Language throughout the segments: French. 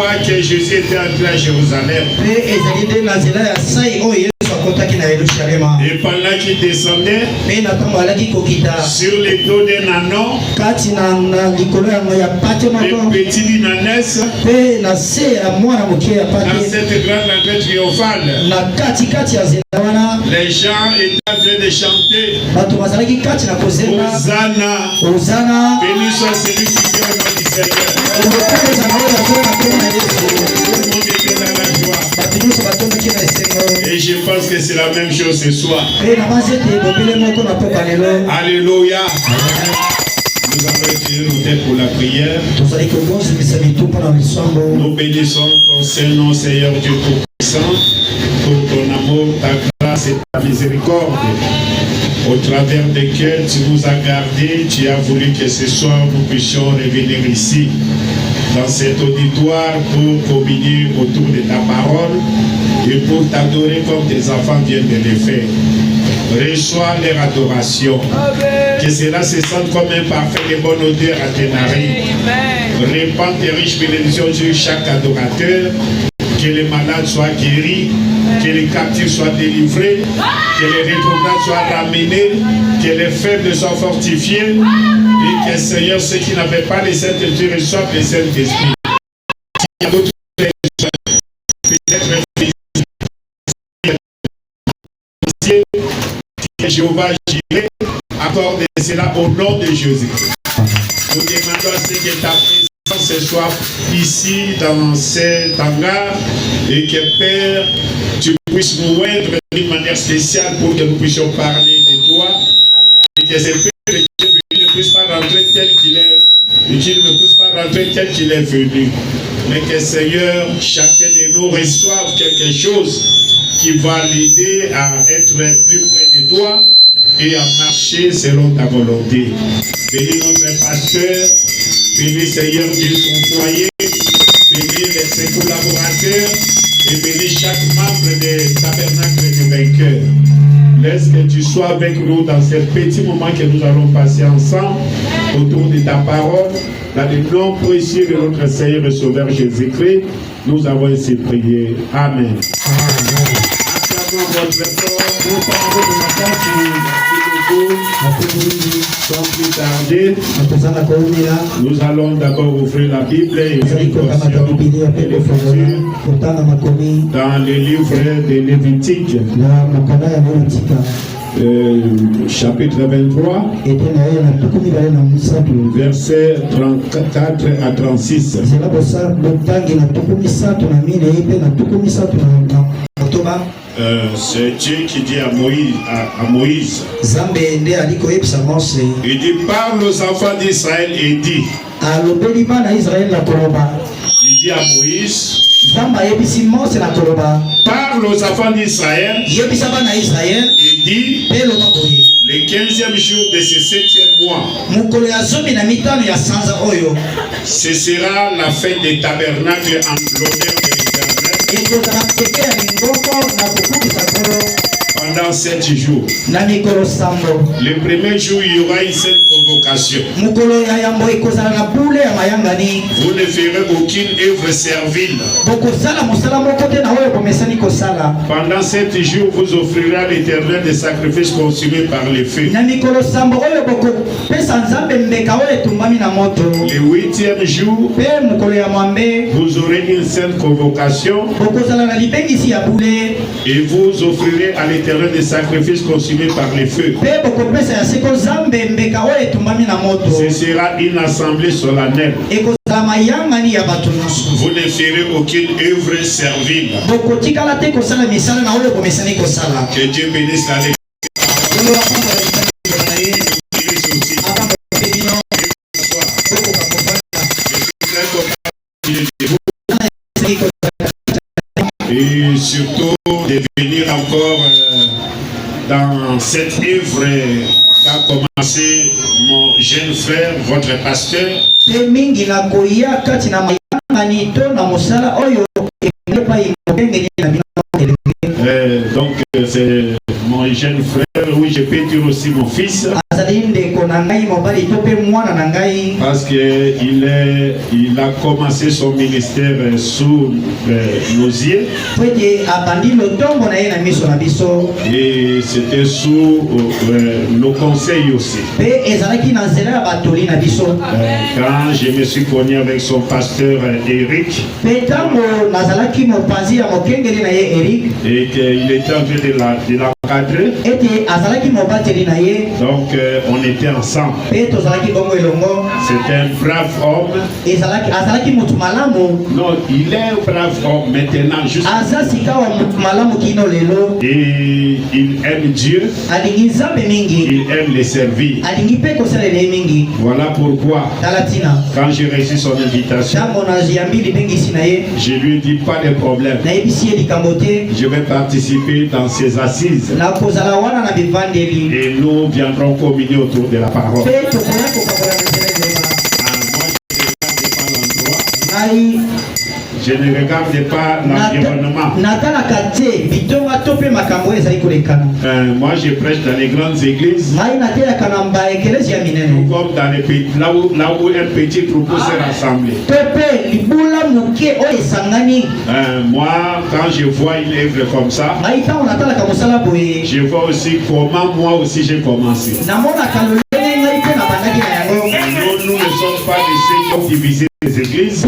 fois que Jésus était entré à Jérusalem, et pendant qu'il descendait sur les dos d'un anon, les petits linanès, dans cette grande entrée triomphale, les gens étaient en train de chanter Hosanna, béni soit celui qui vient au nom du Seigneur. Tout le monde était dans la joie. Et je pense que c'est la même chose ce soir. Alléluia. Nous allons utiliser nos têtes pour la prière. Nous bénissons ton Saint-Nom, Seigneur Dieu Tout-Puissant, pour ton amour, ta grâce et ta miséricorde, au travers desquels tu nous as gardés. Tu as voulu que ce soir nous puissions revenir ici, dans cet auditoire, pour communier autour de ta parole et pour t'adorer comme tes enfants viennent de le faire. Reçois leur adoration. Amen. Que cela se sente comme un parfait de bonne odeur à tes narines. Répands tes riches bénédictions sur chaque adorateur. Que les malades soient guéris, que les captifs soient délivrés, que les rétrogrades soient ramenés, que les faibles soient fortifiés, et que Seigneur, ceux qui n'avaient pas les Saint-Esprit reçoivent les Saint-Esprit. Il y a d'autres que Jéhovah Jireh accorde cela au nom de Jésus-Christ. Nous demandons à ce que ta présence soit ici dans cet hangar et que Père, tu puisses nous oindre d'une manière spéciale pour que nous puissions parler de toi et que ce Père ne puisse pas rentrer tel qu'il est et qu'il ne puisse pas rentrer tel qu'il est venu. Mais que Seigneur, chacun de nous reçoive quelque chose qui va l'aider à être plus près de toi et à marcher selon ta volonté. Bénis notre pasteur, bénis Seigneur Dieu son foyer, bénis ses collaborateurs et bénis chaque membre des tabernacles de vainqueurs. Laisse que tu sois avec nous dans ce petit moment que nous allons passer ensemble autour de ta parole. Dans le nom précieux de notre Seigneur et Sauveur Jésus-Christ, nous avons ainsi prié. Amen. Acclamons votre effort, nous parlons de la place sans plus tarder. Nous allons d'abord ouvrir la Bible et dans le livre de Lévitique. Chapitre 23, versets 34 à 36. C'est Dieu qui dit à Moïse, il dit, parle aux enfants d'Israël et dit, il dit à Moïse, parle aux enfants d'Israël et dit, le 15e jour de ce 7e mois, ce sera la fête des tabernacles en l'honneur de l'Éternel. Pendant 7 jours. Le premier jour, il y aura une seule convocation. Vous ne ferez aucune œuvre servile. Pendant 7 jours, vous offrirez à l'Éternel des sacrifices consumés par le feu. Le 8e jour, vous aurez une seule convocation et vous offrirez à l'Éternel des sacrifices consumés par le feu. Ce sera une assemblée solennelle. Vous ne ferez aucune œuvre servile. Que Dieu bénisse la lecture. Et surtout de venir encore dans cette œuvre qu'a commencé mon jeune frère, votre pasteur. Donc c'est mon mon jeune frère, oui, je peux dire aussi mon fils. Parce qu'il a commencé son ministère sous nos yeux. Et c'était sous nos conseils aussi. Quand je me suis connu avec son pasteur Eric, et qu'il était en train de l'encadrer, donc on était ensemble. C'est un brave homme. Non, il est un brave homme maintenant. Et il aime Dieu. Il aime les servir. Voilà pourquoi, quand j'ai reçu son invitation, je lui ai dit pas de problème. Je vais participer dans ces assises. Et nous viendrons communier autour de la parole. Je ne regarde pas l'environnement. Moi je prêche dans les grandes églises. Comme dans les pays, là où un petit troupeau s'est rassemblé. Moi, quand je vois une œuvre comme ça, je vois aussi comment moi aussi j'ai commencé. Nous ne sommes pas de ceux qui ont divisé les églises.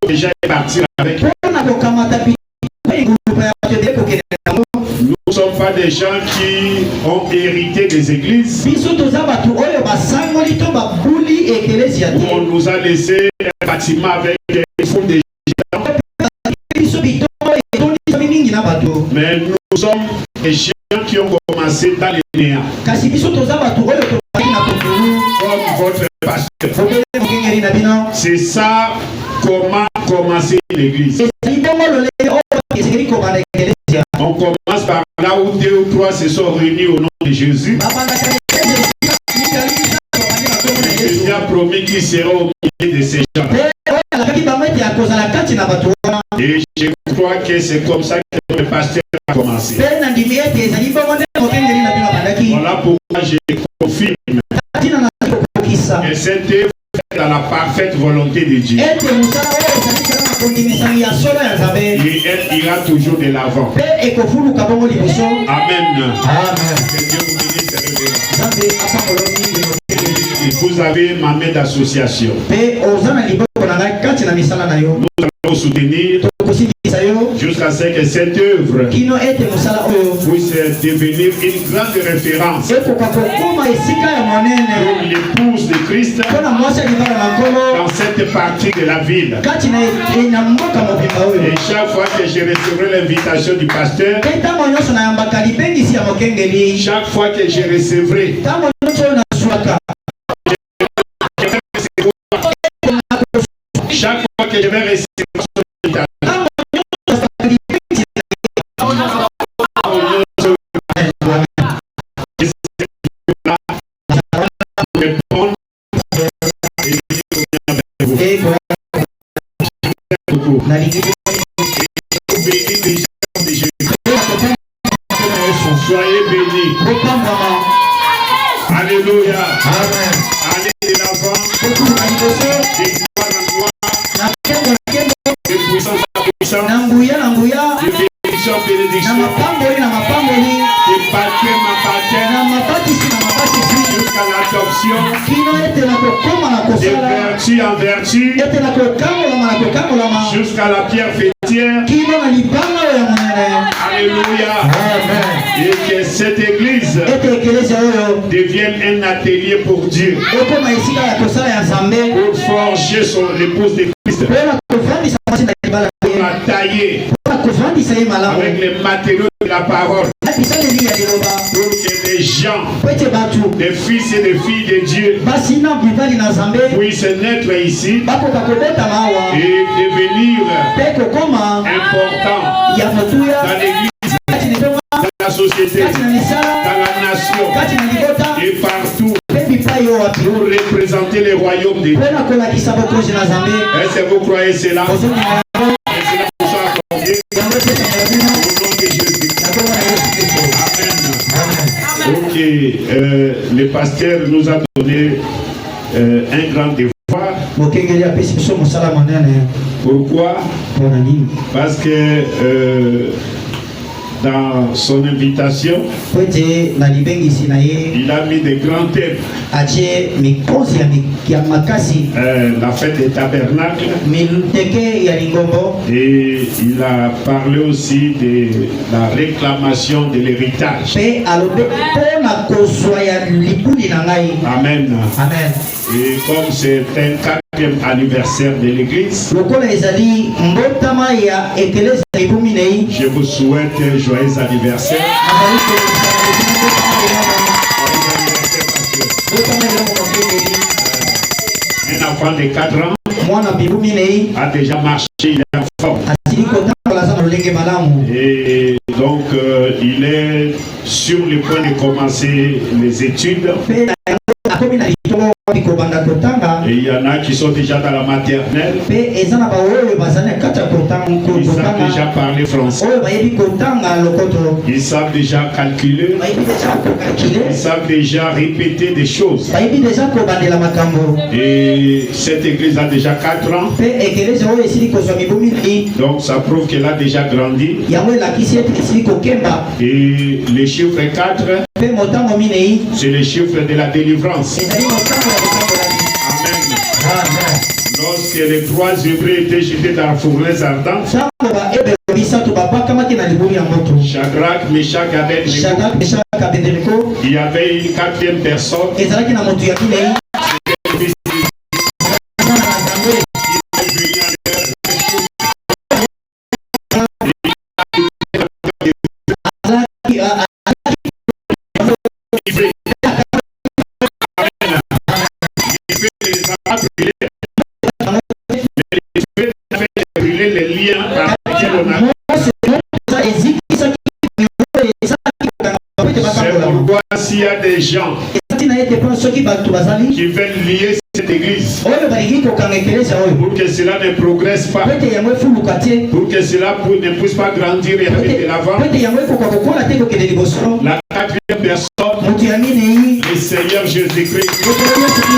Déjà partir avec. Nous ne sommes pas des gens qui ont hérité des églises. On nous a laissé un bâtiment avec des fonds de gens. Mais nous sommes des gens qui ont commencé dans les néants. Comme votre pasteur. C'est ça comment commencer l'église. On commence par là où 2 ou 3 se sont réunis au nom de Jésus. Jésus a promis qu'il sera au milieu de ces gens. Et je crois que c'est comme ça que le pasteur a commencé. Voilà pourquoi je confirme que cette œuvre est dans la parfaite volonté de Dieu. Et elle ira toujours de l'avant. Amen. Que Dieu vous bénisse. Vous avez ma main d'association. Nous allons soutenir jusqu'à ce que cette œuvre puisse devenir une grande référence pour l'épouse de Christ dans cette partie de la ville. Et chaque fois que je recevrai l'invitation du pasteur, chaque fois que je recevrai, chaque fois que je vais recevoir son invitation, soyez bénis. Alléluia. Amen. Allez de l'avant. De gloire en gloire. De puissance en puissance. De bénédiction en bénédiction. De baptême en baptême. Jusqu'à l'adoption. De vertu en vertu. Jusqu'à la pierre fêtière. Alléluia. Amen. Et que cette église devienne un atelier pour Dieu. Pour forger son épouse de Christ. Pour la tailler avec les matériaux de la parole. Pour que les gens, des fils et des filles de Dieu, puissent naître ici et devenir importants dans l'église, dans la société, dans la nation et partout pour représenter les royaumes de Dieu. Est-ce que vous croyez cela? Et cela vous soit Dieu. Au nom de Jésus-Christ. Amen. Ok, le pasteur nous a donné un grand devoir. Pourquoi? Parce que dans son invitation, il a mis des grands thèmes. La fête des tabernacles. Et il a parlé aussi de la réclamation de l'héritage. Amen. Amen. Et comme c'est un 4e anniversaire de l'église, je vous souhaite un joyeux anniversaire. Un enfant de 4 ans a déjà marché, il est en forme. Et donc il est sur le point de commencer les études. Et il y en a qui sont déjà dans la maternelle. Ils savent déjà parler français. Ils savent déjà calculer. Ils savent déjà répéter des choses. Et cette église a déjà 4 ans. Donc ça prouve qu'elle a déjà grandi. Et le chiffre 4, c'est le chiffre de la délivrance. Amen. Lorsque les 3 Hébreux étaient jetés dans la fournaise ardente, Shadrach, Meshach et Abednego, il y avait une 4e personne. Les liens c'est pourquoi s'il y a des gens qui veulent lier cette église pour que cela ne progresse pas, pour que cela ne puisse pas grandir et aller de l'avant, la 4e personne, le Seigneur Jésus-Christ, il est présent.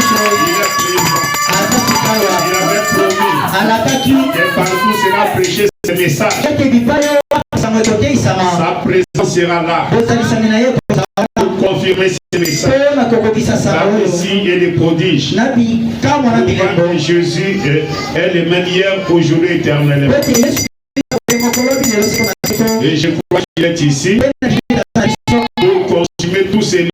Il avait promis que partout sera prêché ce message. Sa présence sera là pour confirmer ce message. Là aussi est le prodige. Jésus est le même hier, aujourd'hui, éternellement. Et je crois qu'il est ici pour consommer tous ces liens,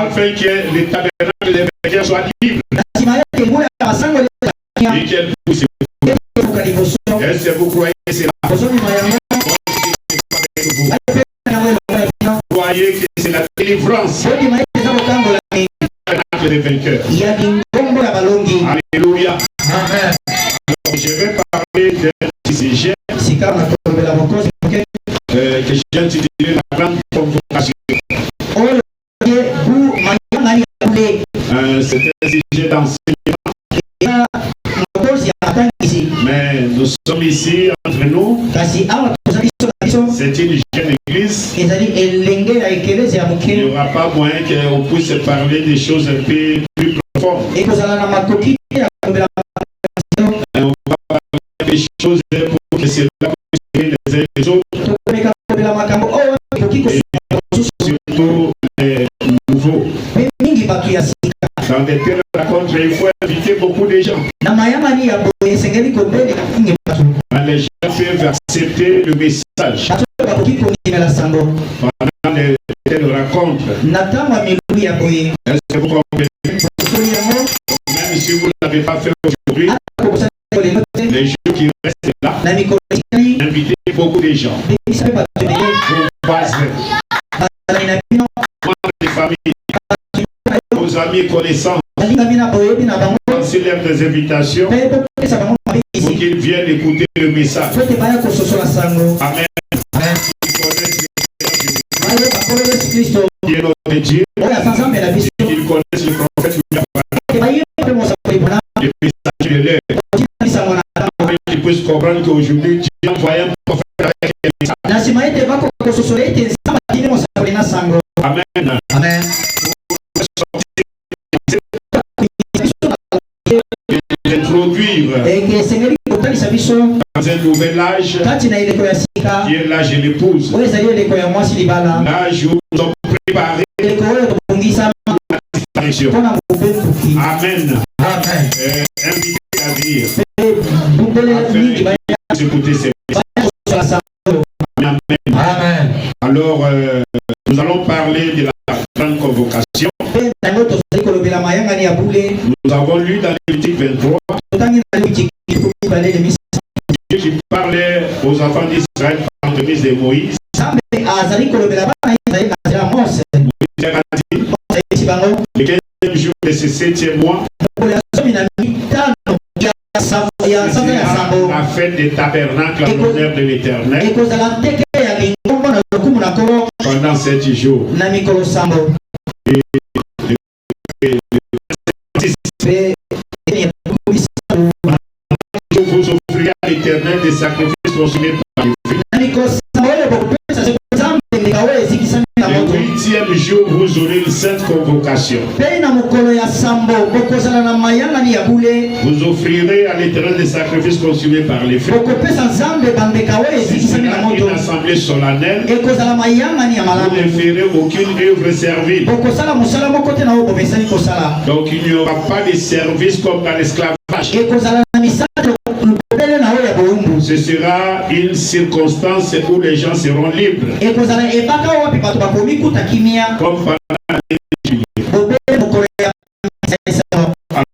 afin que le tabernacle des vainqueurs soit libre et qu'elle puisse. Est-ce que vous croyez cela? Vous croyez que c'est la délivrance des vainqueurs? Alléluia. Amen. Alors, je vais parler d'un sujet que j'ai intitulé la grande convocation. C'est un sujet d'enseignement. Mais nous sommes ici entre nous. C'est une jeune église. Il n'y aura pas moyen qu'on puisse parler des choses un peu plus profondes. On va parler des choses pour que cela puisse aider les uns les autres. Et surtout les nouveaux. Dans des telles rencontres, il faut inviter beaucoup de gens. Les gens peuvent accepter le message. Pendant les telles rencontres. Est-ce que vous comprenez? Même si vous ne l'avez pas fait aujourd'hui, les jours qui restent là, invitez beaucoup de gens. Vos voisins, les familles, vos amis et connaissances. Lancez-leur des invitations pour qu'ils viennent écouter le message. Amen. Qui est notre Dieu, qu'ils connaissent le prophète, le message de l'air. puissent comprendre qu'aujourd'hui, Dieu a envoyé un prophète avec un message. Amen. Amen. D'introduire dans un nouvel âge qui est l'âge de l'épouse. L'âge où nous sommes préparés à la disparition. Amen. Invité à dire afin d'écouter ces messages. Amen. Alors, nous allons parler de la grande convocation. Nous avons lu dans Lévitique 23 qui parlait aux enfants d'Israël par l'entremise de Moïse. Moïse a dit, le 15e jour de ce 7e mois, la fête des tabernacles en l'honneur de l'Éternel pendant 7 jours. Vous offrirez à l'Éternel des sacrifices consumés par le feu. Le 8e jour, vous aurez une sainte convocation. Vous offrirez à l'Éternel des sacrifices consumés par les feux. Ce sera une assemblée solennelle. Vous ne ferez aucune œuvre servile. Donc il n'y aura pas de service comme dans l'esclavage. Ce sera une circonstance où les gens seront libres. Comme pendant l'année de juillet.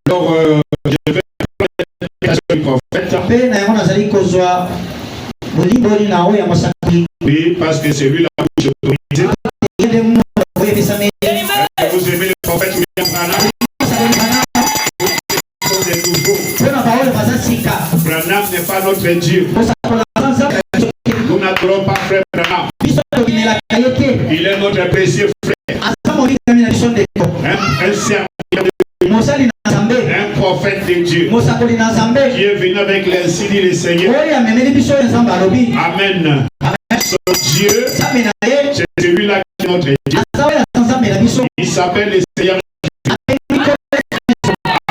Alors, je vais faire du prophète. Oui, parce que c'est lui la bouche autorisée. Vous aimez le prophète William Branham? Branham n'est pas notre Dieu. Nous n'adorons pas frère Branham. Il est notre précieux frère. Un serviteur, un prophète de Dieu qui est venu avec l'insigne du Seigneur. Amen. Son Dieu, c'est celui-là qui est notre Dieu. Il s'appelle le Seigneur.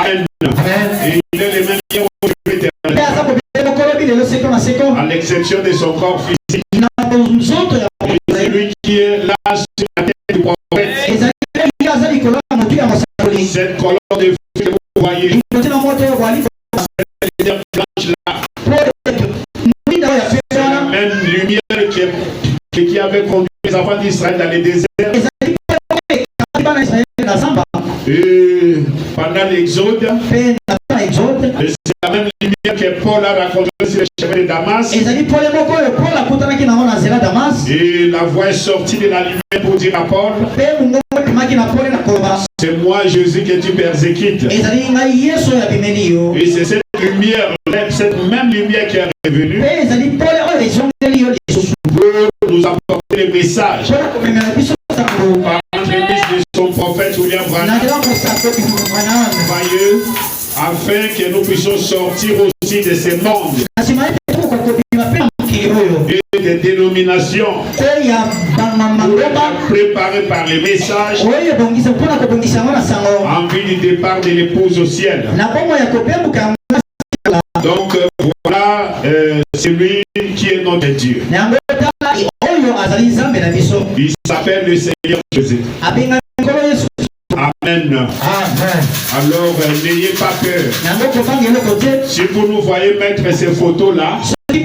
Amen. Et il est le même Dieu à l'exception de son corps physique. Et celui qui est là sur la tête du prophète. Cette colonne de feu que vous voyez, cette blanche là, c'est la même lumière qui avait conduit les enfants d'Israël dans le désert. Et pendant l'exode, c'est la même lumière que Paul a racontée sur les chemins de Damas. Et la voix est sortie de la lumière pour dire à Paul, c'est moi Jésus que tu persécutes. Et c'est cette lumière, cette même lumière qui est revenue pour nous apporter le message par l'entremise de son prophète William Branham, afin que nous puissions sortir aussi de ces mondes et des dénominations préparées par les messages en vue du départ de l'épouse au ciel. Donc voilà celui qui est notre Dieu. Il s'appelle le Seigneur Jésus. Amen. Alors n'ayez pas peur. Si vous nous voyez mettre ces photos là, c'est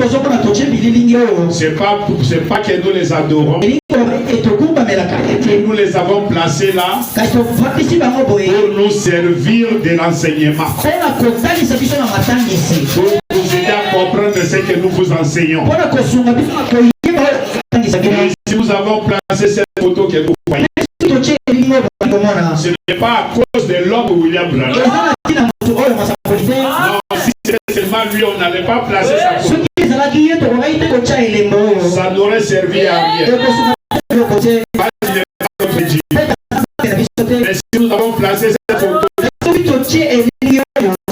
pas que nous les adorons. Nous les avons placés là pour nous servir de l'enseignement, pour vous aider à comprendre ce que nous vous enseignons. Et si nous avons placé cette photo que vous voyez, ce n'est pas à cause de l'homme William Branham. Non, si c'était seulement lui, on n'allait pas placer sa photo. Ça n'aurait servi à rien. Mais si nous avons placé cette photo, c'est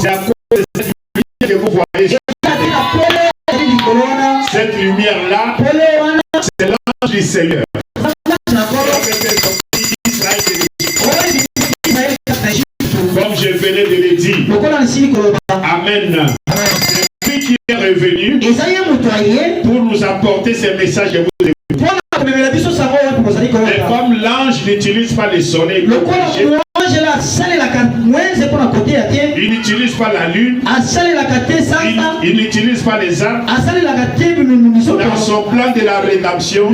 à cause de cette lumière que vous voyez. l'ange du Seigneur. Comme je venais de le dire. Amen. C'est lui qui est revenu pour nous apporter ces messages. Et comme l'ange n'utilise pas les soleils, il n'utilise pas la lune, il n'utilise pas les arbres. Dans son plan de la rédemption,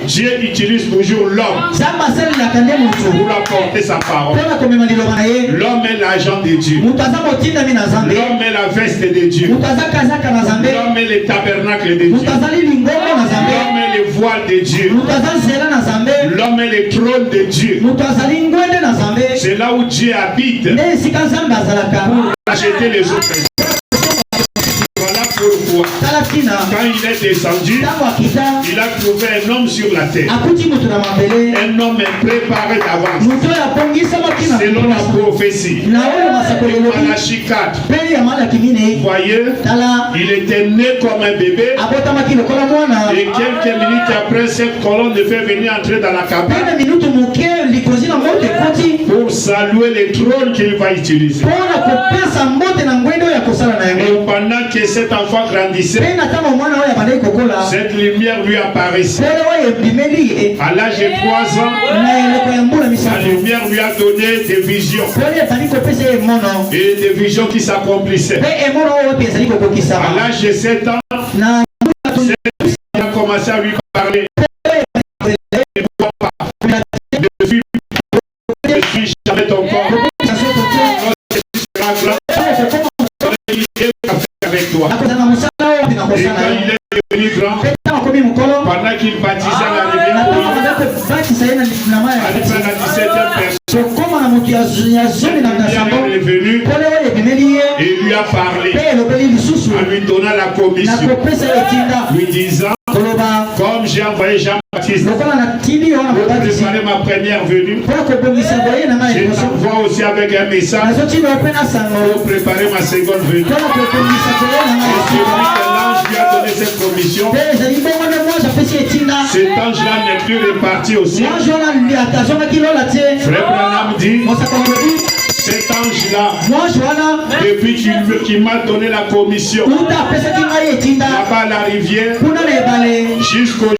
Dieu utilise toujours l'homme pour apporter sa parole. L'homme est l'agent de Dieu. L'homme est la veste de Dieu. L'homme est le tabernacle de Dieu. L'homme est le voile de Dieu. L'homme est le trône de Dieu. C'est là où Dieu habite pour acheter les autres. Voilà pourquoi, quand il est descendu, il a trouvé un homme sur la terre. Un homme préparé d'avance. Selon la prophétie. Malachie 4. Vous voyez, il était né comme un bébé. Et quelques minutes après, cette colonne de feu venir entrer dans la cabane pour saluer les trônes qu'il va utiliser. Et pendant que cet enfant grandissait, cette lumière lui apparaissait. À l'âge de 3 ans, la lumière lui a donné des visions. Et des visions qui s'accomplissaient. À l'âge de 7 ans, il a commencé à lui parler. Ne suis jamais ton corps. Avec toi. Et quand il est devenu grand, pendant qu'il baptisait la rivière, à la 17e personne, il est venu et lui a parlé, en lui donnant la commission, lui disant, comme j'ai envoyé Jean-Baptiste pour préparer ma première venue, je t'envoie aussi avec un message pour préparer ma seconde venue. Et celui que l'ange lui a donné cette commission, cet ange-là n'est plus reparti au ciel. Frère Branham dit, cet ange-là, depuis qu'il m'a donné la commission, là-bas à la rivière, jusqu'au là,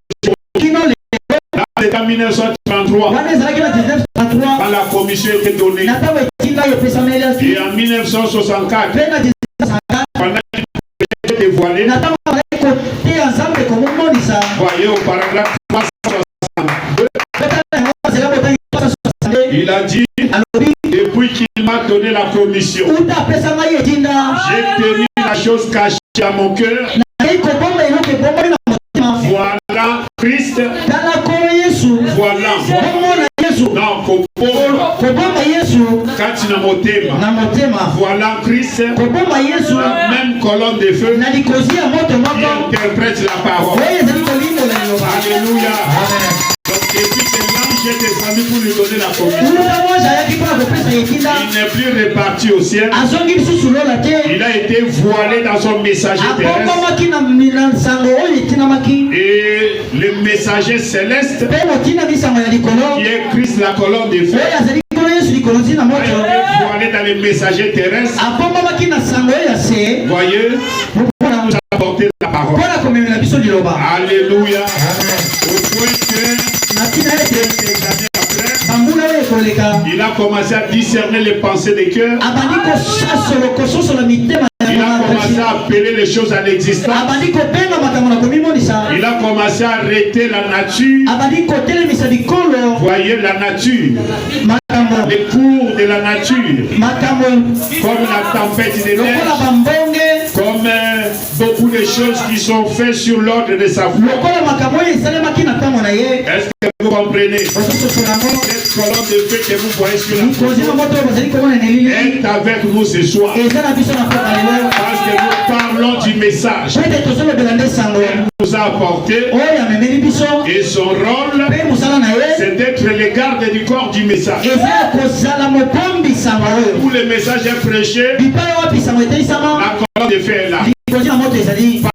c'était en 1933, quand la commission était donnée. Et en 1964, pendant qu'il était dévoilé, voyez au paragraphe 362, il a dit, depuis qu'il m'a donné la commission, j'ai tenu la chose cachée à mon cœur. Voilà Christ. Voilà. Non, voilà Christ. La même colonne de feu qui interprète la parole. Alléluia. Donc depuis que l'ange est descendu pour lui donner la commission, il n'est plus reparti au ciel. Il a été voilé dans son messager terrestre. Et le messager céleste, qui est Christ, la colonne de feu, a été voilé dans le messager terrestre. Voyez, pour nous apporter la parole. Alléluia. Au point que quelques années après, il a commencé à discerner les pensées des cœurs. Il a commencé à appeler les choses à l'existence. Il a commencé à arrêter la nature. Voyez la nature, les cours de la nature, comme la tempête des neiges, comme beaucoup de choses qui sont faites sur l'ordre de sa foi. Est-ce que vous comprenez? Cette colonne de feu que vous voyez sur la photo est avec nous ce soir. Parce que nous parlons du message qu'elle nous a apporté. Et son rôle, c'est d'être le garde du corps du message. Où le message est prêché, la colonne de feu est là.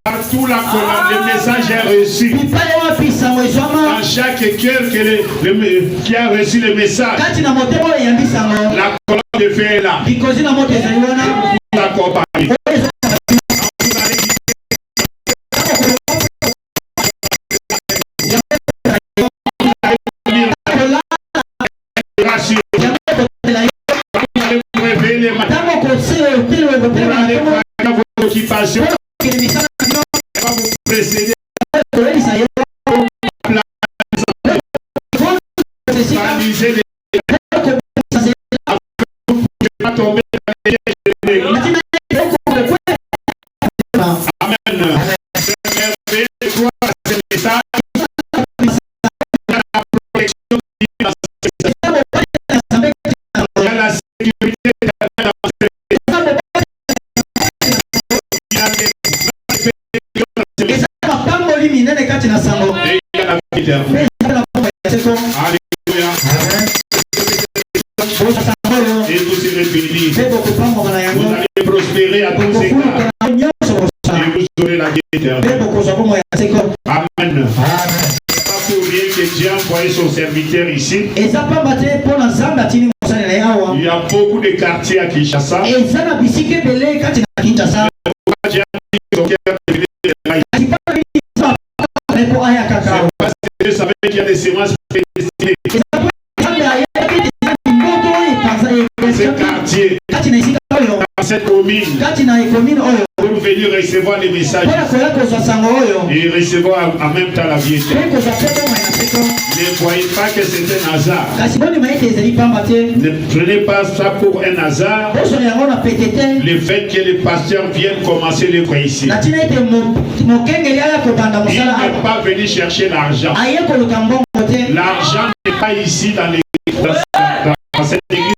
Partout le message est reçu, dans chaque cœur qui a reçu le message, la colonne de feu est là. D'accord, occupation va vous précéder. Baliser les pas tomber dans les pièges. Amen. C'est quoi ce message? La protection il y a la sécurité dans Alléluia. Et vous serez bénis. Vous allez prospérer à tous égards. Et vous aurez la vie éternelle. Amen. C'est pas pour rien que Dieu a envoyé son serviteur ici. Il y a beaucoup de quartiers à Kinshasa. Je savais qu'il y a des séances prédestinées. Ces quartiers, dans cette commune, pour venir recevoir les messages et recevoir en même temps la vie éternelle. Ne voyez pas que c'est un hasard. Ne prenez pas ça pour un hasard. Le fait que les pasteurs viennent commencer les voies ici. Il n'est pas venu chercher l'argent. L'argent n'est pas ici dans cette église.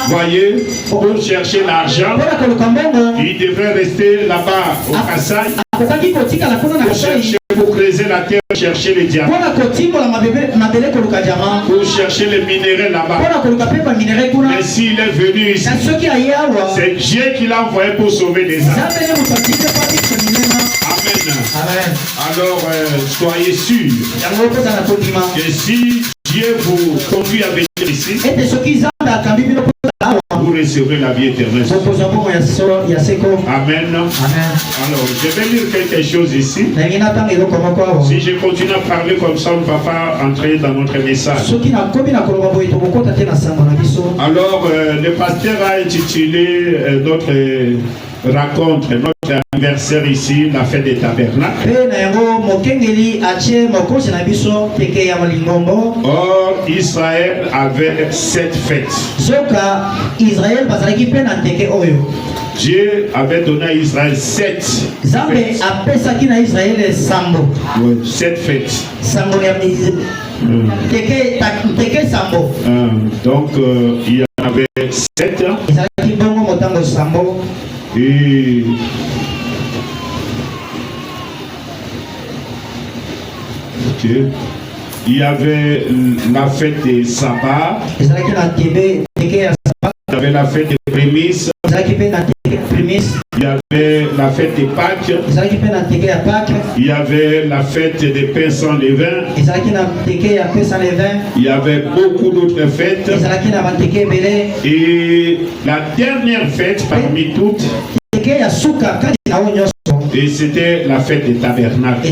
Voyez, pour chercher l'argent, il devrait rester là-bas au Kassai. Pour chercher, pour creuser la terre, chercher les diamants. Pour chercher les minéraux là-bas. Mais s'il est venu ici, c'est Dieu qui l'a envoyé pour sauver les âmes. Amen. Alors, soyez sûrs que si Dieu vous conduit à venir ici, vous recevrez la vie éternelle. Amen. Alors, je vais lire quelque chose ici. Si je continue à parler comme ça, on ne va pas entrer dans notre message. Alors, le pasteur a intitulé notre rencontre, notre anniversaire ici, la fête des tabernacles. Or, Israël avait 7 fêtes. Dieu avait donné à Israël 7 fêtes. 7 fêtes. Donc, il y en avait 7. Et ok. Il y avait la fête des sabbats. Il y avait la fête des prémices. Il y avait la fête des Pâques. Il y avait la fête des pains sans levain. Il y avait beaucoup d'autres fêtes. Et la dernière fête parmi toutes, et c'était la fête des tabernacles.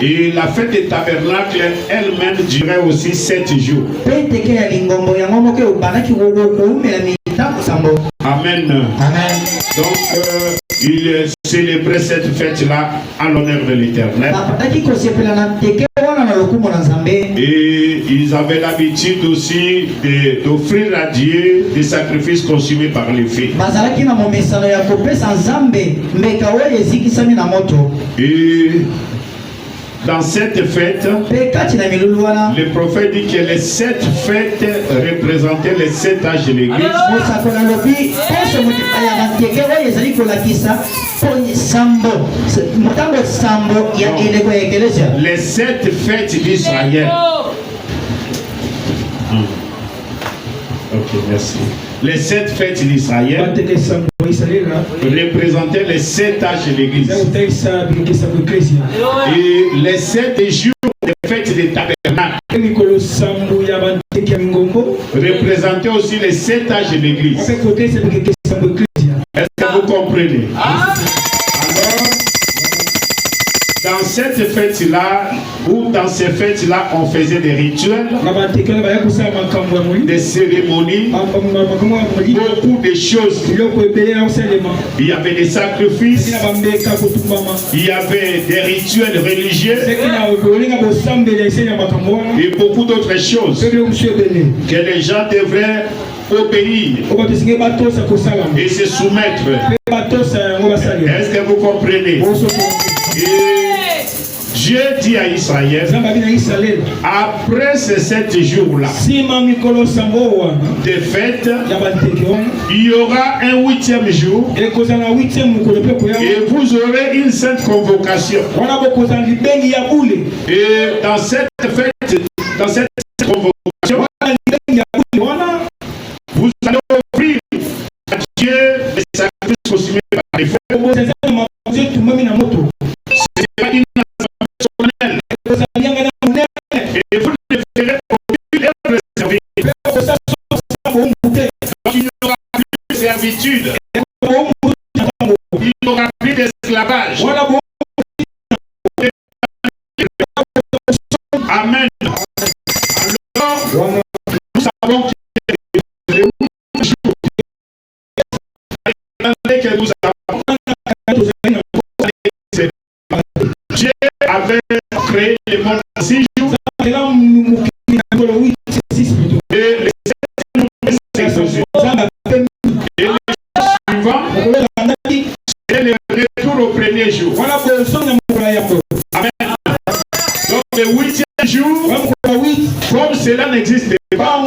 Et la fête des tabernacles elle-même durait aussi 7 jours. Amen. Donc, il célébrait cette fête-là en l'honneur de l'Éternel. Et ils avaient l'habitude aussi d'offrir à Dieu des sacrifices consumés par les feux. Et dans cette fête, le prophète dit que les 7 fêtes représentaient les 7 âges de l'Église. Les 7 fêtes d'Israël. Ok, merci. Les 7 fêtes d'Israël représentaient les 7 âges de l'Église. Et les 7 jours des fêtes des tabernacles représentaient aussi les 7 âges de l'Église. Est-ce que vous comprenez? Dans cette fête-là, ou dans ces fêtes-là, on faisait des rituels, des cérémonies, beaucoup de choses. Il y avait des sacrifices, il y avait des rituels religieux et beaucoup d'autres choses que les gens devraient obéir et se soumettre. Est-ce que vous comprenez? Et Dieu dit à Israël, après ces 7 jours-là de fête, il y aura un 8e jour et vous aurez une sainte convocation. Et dans cette fête, dans cette convocation, vous allez offrir à Dieu des sacrifices consumés par les feux. C'est pas une assemblée solennelle. Et vous ne ferez aucune servir. Donc il n'y aura plus de servitude. Il n'y aura plus d'esclavage. Amen. Alors, nous savons que nous avons Dieu avait créé le monde en 6 jours et les 7 jours et le suivant c'est le retour au premier jour. Amen. Donc le 8e jour, comme cela n'existe pas,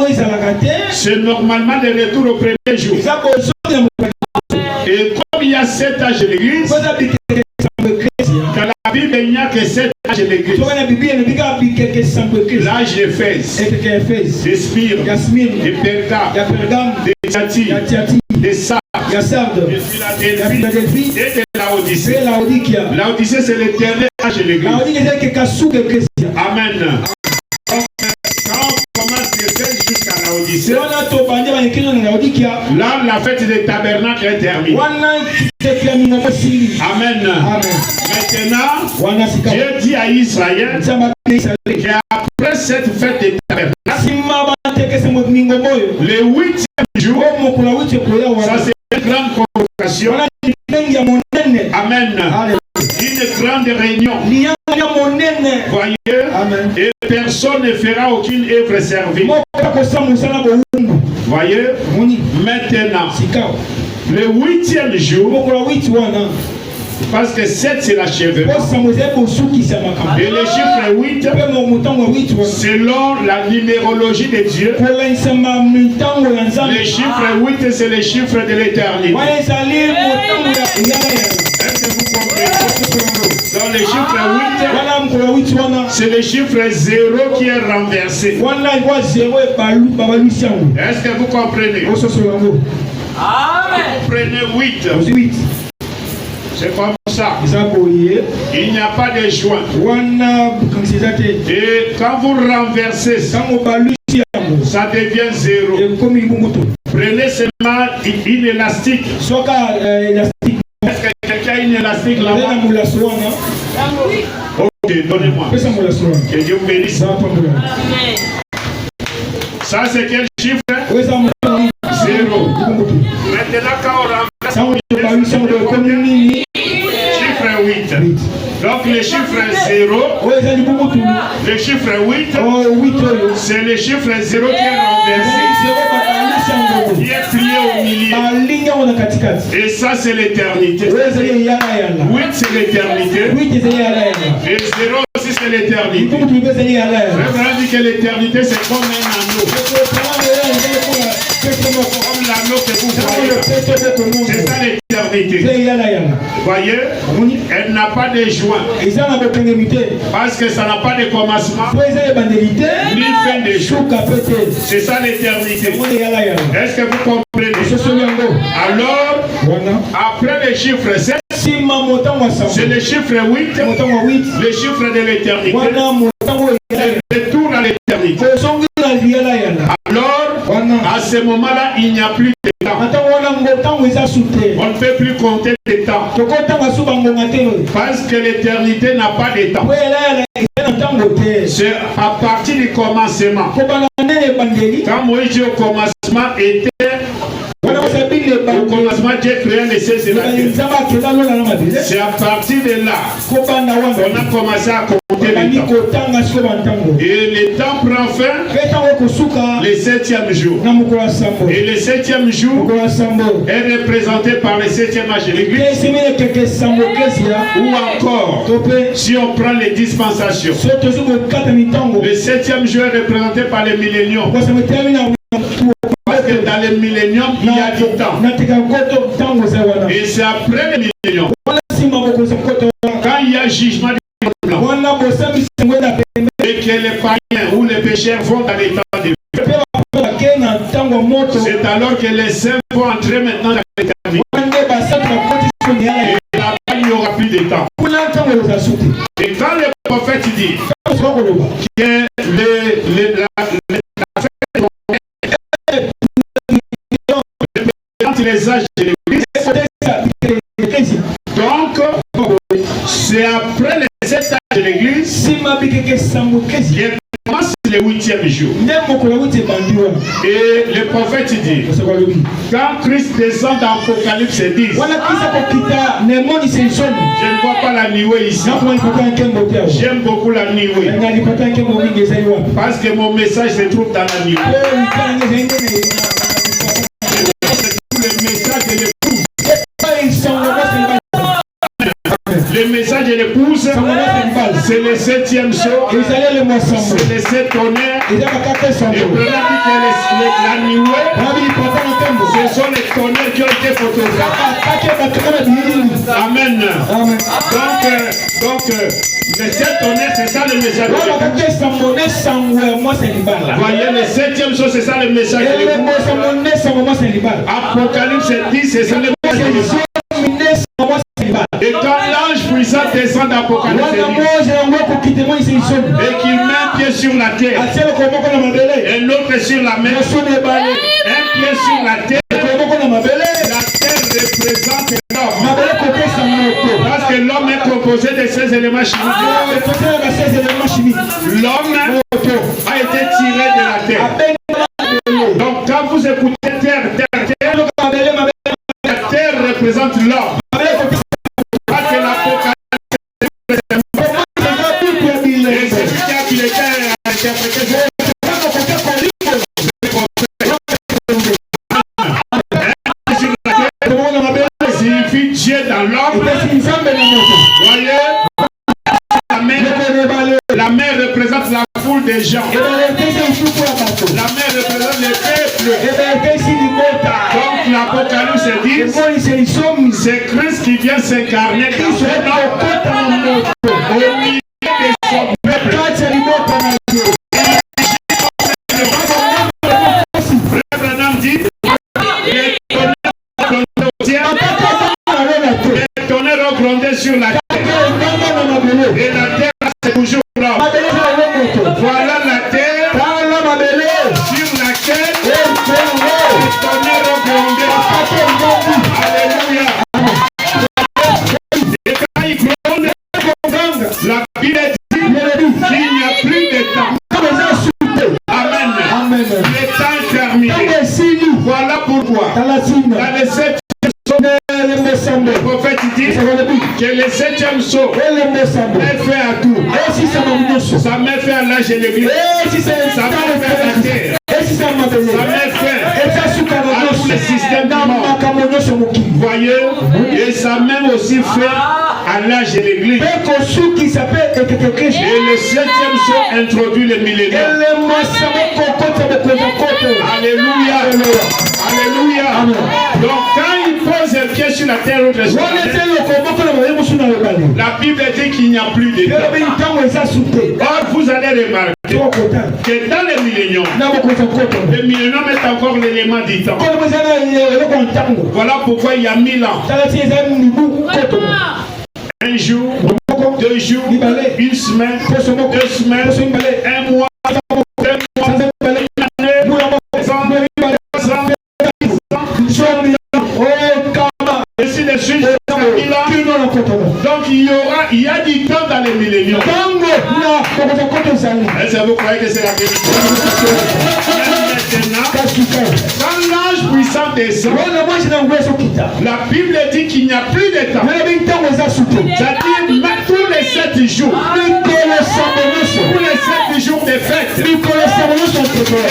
c'est normalement le retour au premier jour. Et comme il y a 7 âges de l'Église, dans la Bible il n'y a que 7 âges de l'Église. L'âge d'Éphèse, de Spire, de Pergame, de Thyatire, de Sardes, de Philadelphie et de Laodicée. Laodicée c'est le dernier âge de l'Église. Amen. Quand on commence l'Éphèse jusqu'à Laodicée, là la fête des tabernacles est terminée. Amen. Maintenant, Dieu dit à Israël qu'après cette fête des tabernacles, le 8e jour, ça c'est une grande convocation. Amen. Une grande réunion. Voyez, et personne ne fera aucune œuvre servile. Voyez, maintenant, le 8e jour, parce que 7 c'est l'achèvement. Et le chiffre 8, selon la numérologie de Dieu, le chiffre 8 c'est le chiffre de l'éternité. Est-ce que vous comprenez? Dans le chiffre 8, c'est le chiffre 0 qui est renversé. Est-ce que vous comprenez? Vous prenez 8. C'est comme ça. Il n'y a pas de joint. Et quand vous renversez ça, ça devient 0. Prenez seulement une élastique. Est-ce que quelqu'un a une élastique là-bas? Ok, donnez-moi. Que Dieu vous bénisse. Ça c'est quel chiffre? 0. Maintenant quand on renverse chiffre 8. Donc le chiffre 0, le chiffre 8, c'est le chiffre 0 qui est renversé, qui est plié au milieu. Et ça c'est l'éternité. 8 c'est l'éternité. Et 0 aussi c'est l'éternité. Frère dit que l'éternité c'est comme un anneau. Comme l'anneau que vous voyez. C'est ça l'éternité. Voyez, elle n'a pas de joint. Parce que ça n'a pas de commencement ni fin de jour. C'est ça l'éternité. Est-ce que vous comprenez? Alors, après le chiffre 7, c'est le chiffre 8, le chiffre de l'éternité. Le retour à l'éternité. Alors, à ce moment-là, il n'y a plus de temps. On ne peut plus compter les temps. Parce que l'éternité n'a pas de temps. C'est à partir du commencement. Quand Moïse au commencement était... Au commencement, Dieu créa les cieux et la terre. C'est à partir de là qu'on a commencé à compter les temps. Et le temps prend fin le 7e jour. Et le 7e jour est représenté par le 7e âge de l'Église. Ou encore, si on prend les dispensations, le 7e jour est représenté par les milléniums. Parce que dans les milléniums, il y a du temps. Et c'est après les milléniums. Quand il y a jugement du blanc, et que les païens ou les pécheurs vont dans les temps de vie, c'est alors que les saints vont entrer maintenant dans l'éternité. Et là-bas, il n'y aura plus de temps. Et quand le prophète dit que les âges de l'Église, donc c'est après les 7 âges de l'Église qui commence le 8e jour. Et le prophète dit, quand Christ descend dans Apocalypse 10, je ne vois pas la nuée ici. J'aime beaucoup la nuée. Parce que mon message se trouve dans la nuée. Le message de l'épouse, c'est le 7e jour, c'est les 7 tonnerres. Et on a dit que la nuée, ce sont les tonnerres qui ont été photographiés. Amen. Donc, les 7 tonnerres, c'est ça le message de l'épouse. Voyez, le 7e jour, c'est ça le message de l'épouse. Apocalypse 10, c'est ça le message de l'épouse. Et quand l'ange puissant descend d'Apocalypse et qu'il met un pied sur la terre et l'autre sur la mer, un pied sur la terre représente l'homme. Parce que l'homme est composé de 16 éléments chimiques. L'homme a été tiré de la terre. Donc quand vous écoutez terre, la terre représente l'homme. Parce que l'Apocalypse et c'est ce qui a été interprété. Signifie Dieu dans l'homme. Voyez, la mer représente la foule des gens. La mer représente les peuples. Donc l'Apocalypse dit, c'est Christ qui vient s'incarner au milieu de son peuple. Frère dit, les tonnerres ont grondé sur la terre. Et la terre, c'est toujours là. Voilà la terre sur laquelle les tonnerres ont grondé. Alléluia. Et quand ils grondent, la Bible dit qu'il n'y a plus de temps. Amen. Le temps est terminé. Voilà pourquoi dans les 7 le prophète dit que le 7e saut met fait à tout. Ça met fait à l'âge de l'église. Ça met fait à la terre. Ça met fait à tous les systèmes du monde. Voyez, et ça met aussi fait à l'âge de l'église. Et le 7e saut introduit le millénaire. Alléluia. Alléluia. Amen. Donc quand il pose le pied sur la terre, la Bible dit qu'il n'y a plus de temps. Or, vous allez remarquer que dans les milléniums, le millénium est encore l'élément du temps. Voilà pourquoi il y a 1000 ans. Un jour, 2 jours, une semaine, 2 semaines, un mois, 2 mois, une année, 3 ans, 5 ans, et si les suites sont là. Donc il y a du temps dans les milléniums. Est-ce que vous croyez que c'est la vérité? Maintenant, quand l'ange puissant descend, la Bible dit qu'il n'y a plus de temps. C'est-à-dire tous les 7 jours. Tous les 7 jours de fête. Les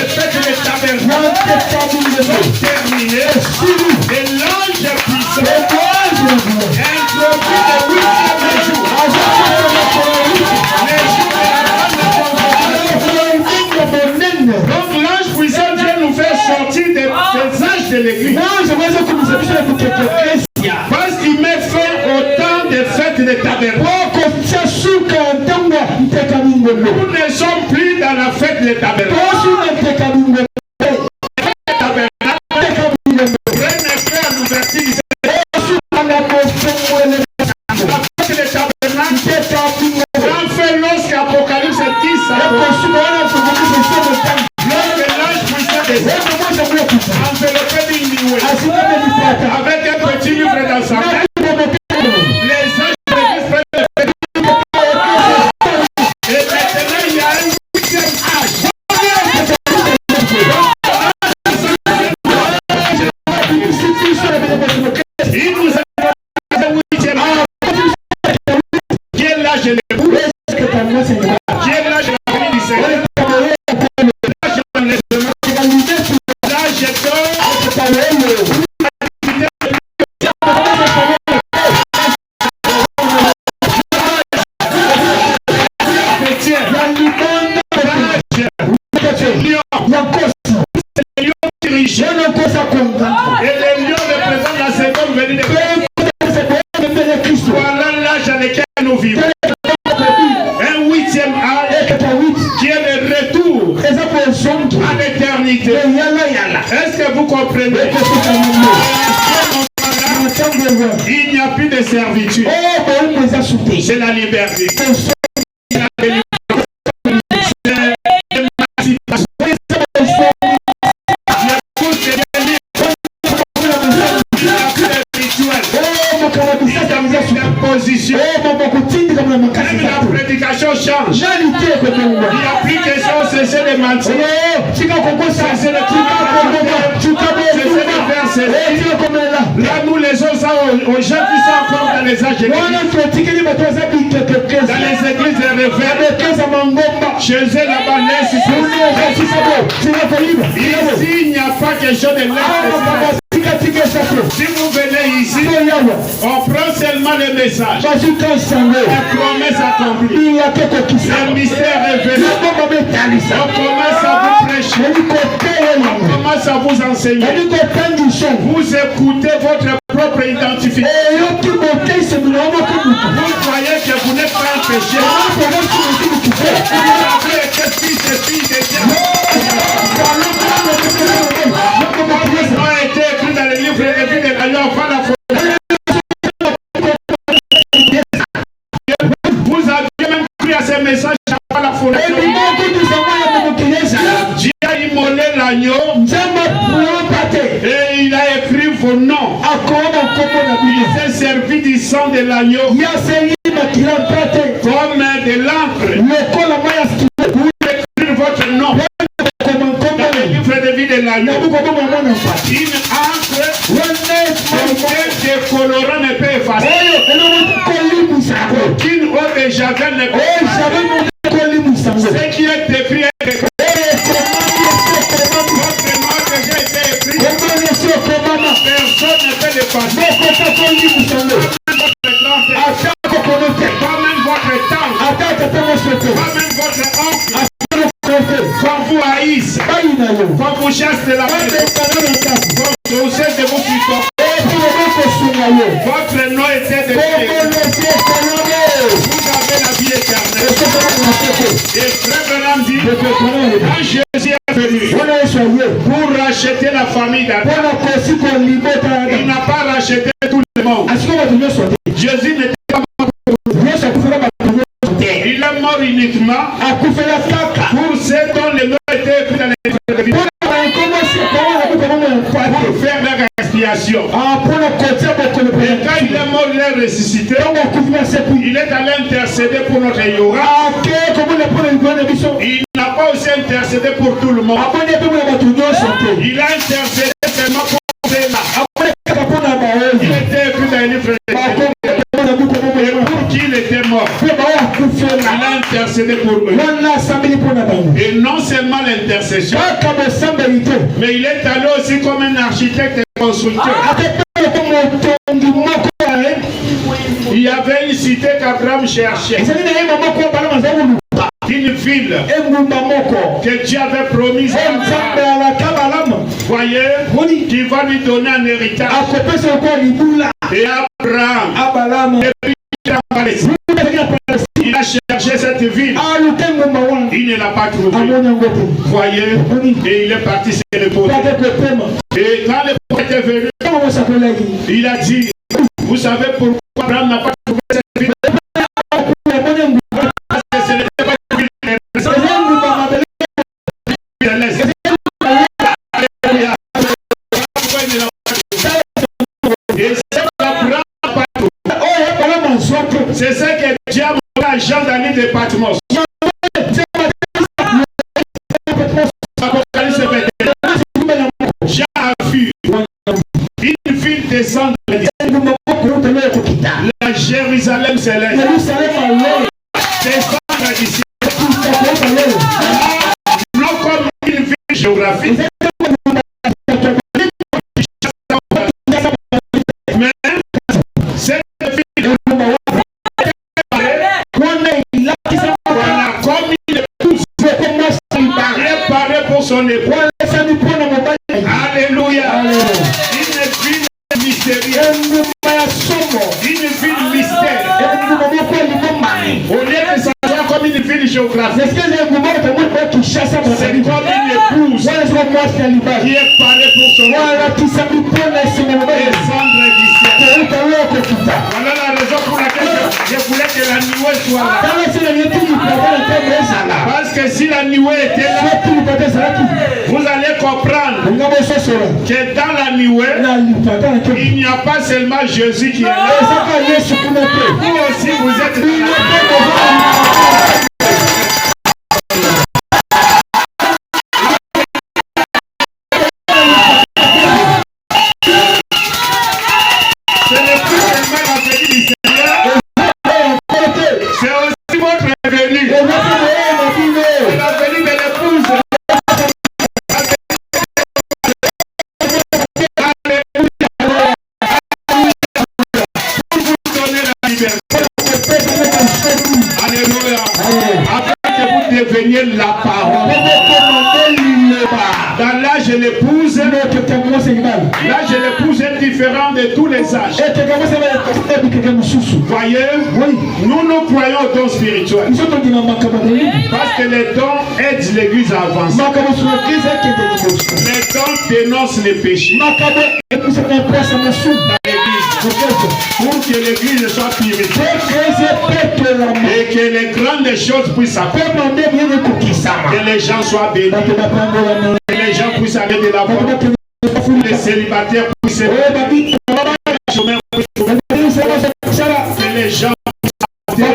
fêtes des tabernacles sont terminées. Et l'ange puissant introduit le 8e jour. Donc l'ange puissant vient nous faire sortir des âges de l'église. Parce qu'il met fin au temps des fêtes des tabernacles. Nous ne sommes plus dans la fête des tabernacles. Lorsqu'Apocalypse 10 avec un petit livre dans sa main, les anges de l'église prennent le petit livre. Et maintenant il y a un 8e âge. Il nous a dit un 8e âge. Qui est l'âge de l'époux? Qui est l'âge de la famille du Seigneur? Et les lions représentent la seconde venue de Christ. Voilà l'âge dans lequel nous vivons. Un 8e âge qui est le retour à l'éternité. Est-ce que vous comprenez? Il n'y a plus de servitude. C'est la liberté. Position. Même la prédication change. Il n'y a plus question de cesser de mentir. Cesser de verser. Là, nous les aux gens qui sont encore dans les âges de l'église. Dans les églises de réveil. Chez eux, là-bas, ici, il n'y a pas question de l'air. Si vous venez ici, on prend seulement le message. La promesse accomplie. Le mystère révélé. On commence à vous prêcher. On commence à vous enseigner. Vous écoutez votre propre identification. Vous croyez que vous n'êtes pas un péché. Vous avez été fils et filles de Dieu. A été écrit dans le livre de vie de l'Alliance. Vous aviez même pris à ces messages à la forêt. Dieu a immolé l'agneau et il a écrit vos noms. Il s'est servi du sang de l'agneau comme de l'encre pour écrire votre nom. De vie de l'agneau. Une encre aucun décolorant ne peut effacer. Aucune eau de javel ne peut effacer. Ce qui est écrit est écrit. Votre nom a déjà été écrit. Personne ne peut l'effacer. Pas même votre tante. Pas même votre oncle. Quand vous haïssez. Quand vous chasse de la maison. Vous êtes de vous supporter. Votre nom était déclaré. Vous avez la vie éternelle. Et frère Branham dit, quand Jésus est venu pour racheter la famille d'Adam, il n'a pas racheté tout le monde. Jésus n'était pas mort pour nous. Il est mort uniquement pour ceux dont les noms étaient écrits dans les livres de vie. Pour faire leur expiation. Et quand il est mort, il est ressuscité. Il est allé intercéder pour notre Yora. Il n'a pas aussi intercédé pour tout le monde. Il a intercédé seulement pour ceux-là. Il était écrit dans les livres de vie. Et pour qui il était mort, il a intercédé pour eux. Et non seulement l'intercession, mais il est allé aussi comme un architecte et constructeur. Il y avait une cité qu'Abraham cherchait. Une ville que Dieu avait promise à Abraham. Voyez, qui va lui donner un héritage. Et Abraham, il a cherché cette ville. Il ne l'a pas trouvée. Voyez, et il est parti se reposer. Et quand le prophète est venu, il a dit, vous savez pourquoi Abraham n'a pas trouvé cette ville? C'est ce que Dieu a montré à Jean dans l'île de Patmos. Jean a vu une ville descendre la Jérusalem céleste. Descendre d'ici. Non comme une ville géographique. Mais cette ville son époux. Alléluia. Une ville mystérieuse. Une ville mystère. Au lieu de ça soit comme une ville géographique, c'est comme une épouse qui est parée pour son époux. Descendre d'ici. Voilà la raison pour laquelle je voulais que la nuée soit là. Parce que si la nuée était là, vous allez comprendre que dans la nuée, il n'y a pas seulement Jésus qui est là. Vous aussi, vous êtes là. Ce n'est plus seulement la venue du Seigneur, c'est aussi votre venue. C'est la venue de l'épouse. Alléluia. Afin que vous deveniez la parole. Dans l'âge de l'épouse, l'âge de l'épouse est différent de tous les âges. Voyez, nous croyons aux dons spirituels. Parce que les dons aident l'église à avancer. Les dons dénoncent les péchés. Pour que l'église soit purifiée et que les grandes choses puissent s'accomplir, que les gens soient bénis, que les gens puissent aller de l'avant, les célibataires puissent que les gens qu'il n'y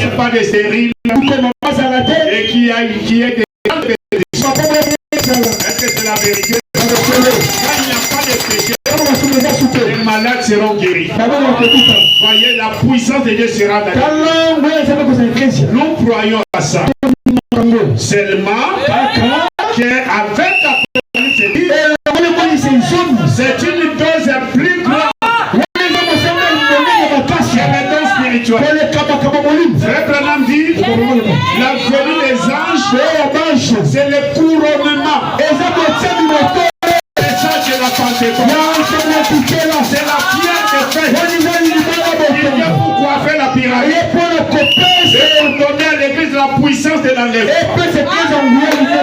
ait pas de stériles et qu'il y ait des bénédictions. Est-ce que c'est la vérité? Quand il n'y a pas de péché, les malades seront guéris. Voyez, la puissance de Dieu sera dans l'église. Nous croyons à ça. Seulement qu'avec Apocalypse, c'est une dose plus grande. Frère Branham dit, la venue des anges, c'est le couronnement. puissance de l'enlèvement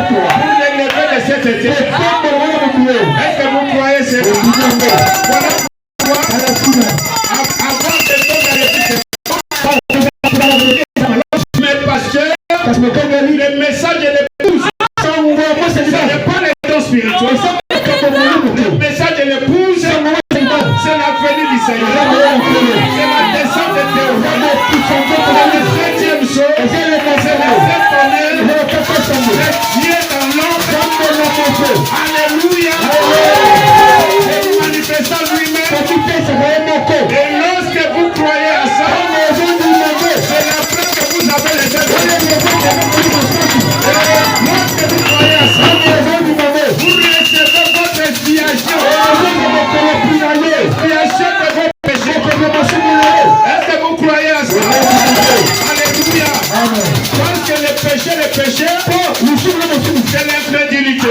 pour l'élever de cette terre. Est-ce que vous croyez cela? Voilà pourquoi avant de mais parce que le message de l'épouse, ce n'est pas les dons spirituels. Le message de l'épouse, c'est la venue du Seigneur. C'est la descente de Théophile. Le septième jour, c'est le septonner. Dieu est dans l'ombre. Alléluia. C'est manifestant lui-même. Et lorsque vous croyez à ça, c'est la preuve que vous avez les êtres. Lorsque vous croyez à ça, vous recevez votre expiation. Expiation de vos péchés. Est-ce que vous croyez à ça? Alléluia. Parce que le péché, c'est l'incrédulité.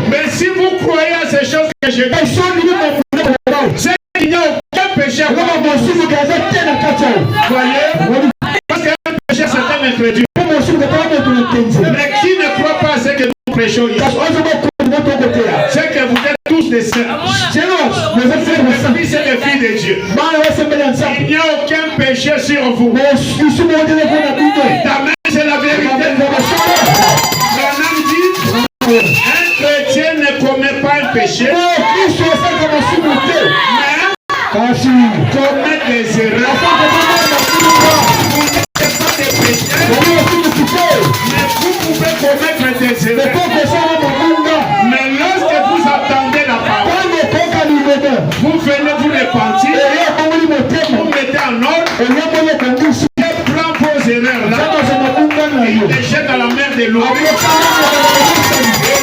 Mais si vous croyez à ces choses que je dis, c'est qu'il n'y a aucun péché. Voyez? Parce qu'un péché, c'est un incrédule. Mais qui ne croit pas à ce que nous prêchons ici? C'est que vous êtes tous des saints. Vous êtes des fils et des filles de Dieu. Il n'y a aucun péché sur vous. Amen, c'est la vérité. Branham dit, un chrétien ne commet pas un péché, mais commet des erreurs. Vous n'êtes pas des pécheurs, mais vous pouvez commettre des erreurs. Mais lorsque vous attendez la parole, vous venez vous repentir, vous mettez en ordre, Dieu prend vos erreurs là, et les jette dans la mer de l'eau. Et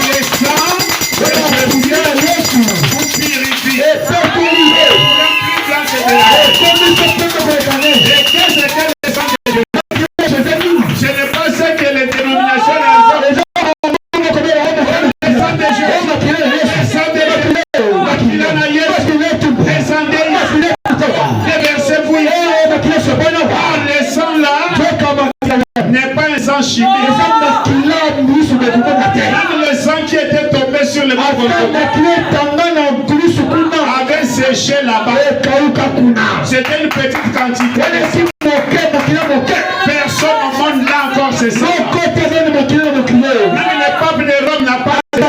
les sangs, vous purifie. Et qu'est-ce que le sang de Dieu? Ce n'est pas ce que les dénominations ont. Le sang de Dieu. Le sang de Dieu. Descendez. Déversez-vous. Le sang là n'est pas un sang chimique. Même le sang qui était tombé sur le mont avait séché là-bas. C'était une petite quantité. Personne au monde n'a encore ce sang. Même le peuple de Rome n'a pas ce sang.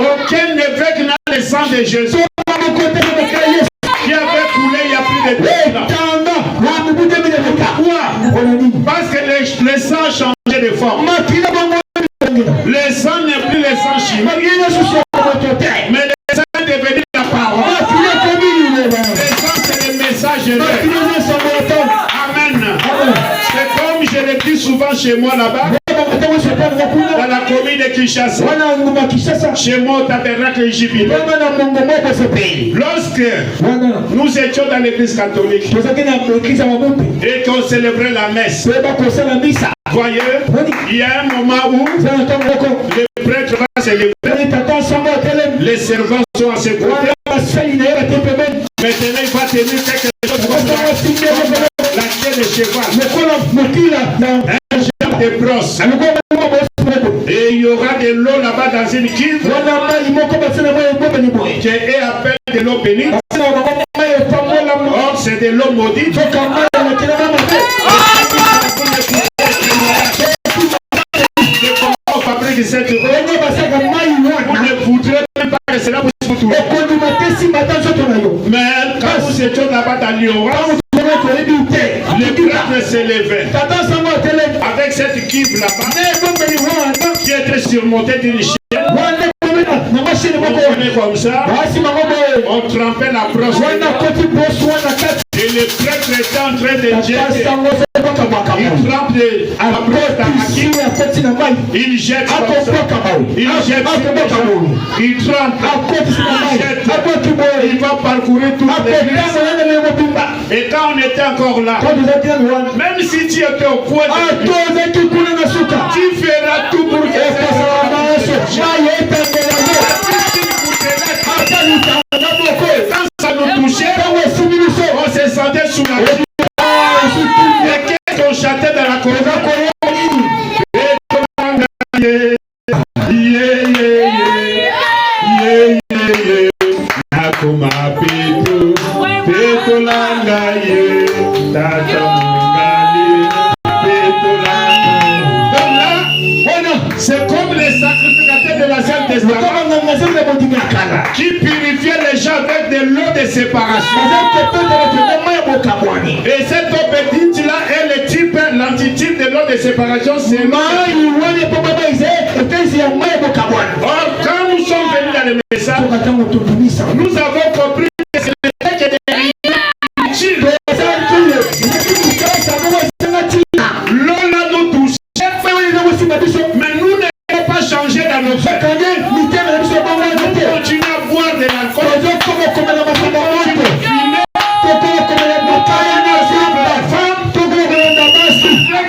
Aucun évêque n'a le sang de Jésus qui avait coulé il y a plus de 2 ans. Pourquoi? Parce que le sang changeait de forme. Le sang n'est plus le sang chimique, mais le sang est devenu la parole. Le sang, c'est le message de Dieu. Amen. C'est comme je le dis souvent chez moi là-bas, dans la commune de Kinshasa, chez moi au tabernacle égyptien. Lorsque nous étions dans l'église catholique et qu'on célébrait la messe, voyez, il y a un moment où le prêtre va célébrer, les servants sont à ses côtés. Maintenant, il va tenir quelque chose comme la queue de cheval, un genre de brosse. Et il y aura de l'eau là-bas dans une cuve qui est appelée de l'eau bénite. Or, c'est de l'eau maudite. On fabrique cette eau. Vous ne voudrez même pas que cela vous trouve. Mais quand vous étiez là-bas dans l'ignorance, le prêtre s'élevait avec cette cuve là-bas qui était surmontée d'une chaîne. On venait comme ça, on trempait la brosse et le prêtre était en train de jeter. Il trempe la brosse dans la cuve, il jette comme ça, il jette sur les gens, il trempe, il jette, il va parcourir toute l'église. Et quand on était encore là, même si tu étais au point de vue, tu feras tout pour que ça chantait sous la pluie. Et qu'est-ce qu'on chantait dans la colonne? C'est comme les sacrificateurs de l'Ancien Testament qui purifiaient les gens avec de l'eau de séparation. Et cette eau bénite là est le type, l'antitype de l'eau de séparation. C'est or, quand nous sommes venus dans le message, nous avons compris que c'est le fait que l'eau là nous touche. Mais nous ne pouvons pas changer dans nos faits. Nous continuons à boire de l'alcool.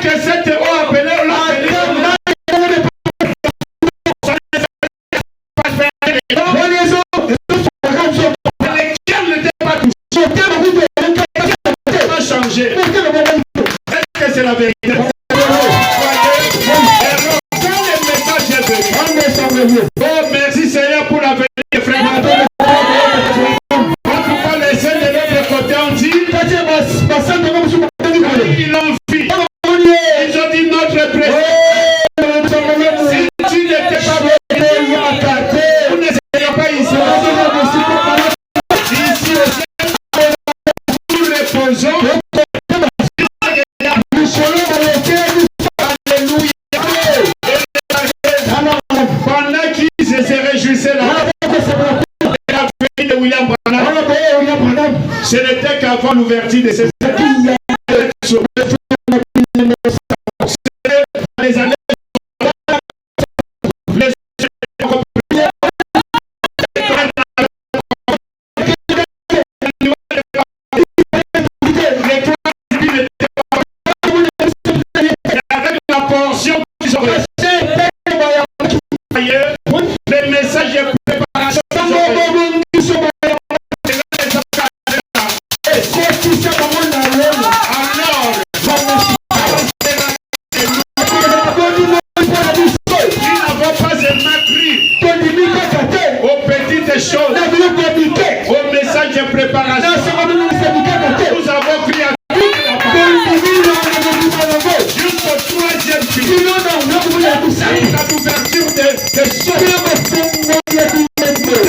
Que cette eau appelée lesquels n'étaient pas touchés. Pas changé. Est-ce que c'est la vérité? Oh, merci Seigneur pour la vérité, frère. On ne peut pas laisser de l'autre côté. On dit ils l'ont fait. Ils ont dit notre président. Si tu n'étais pas vous ne seriez pas ici. Ici aussi, nous reposons. Pendant qu'ils se réjouissaient là, la vie de William Branham, ce n'était qu'avant l'ouverture de ces les années avec la portion qu'ils ont reçue. Les messages de préparation. Aux petites choses, au message de préparation, nous avons pris à toute la parole jusqu'au troisième film. La couverture de choses. Nous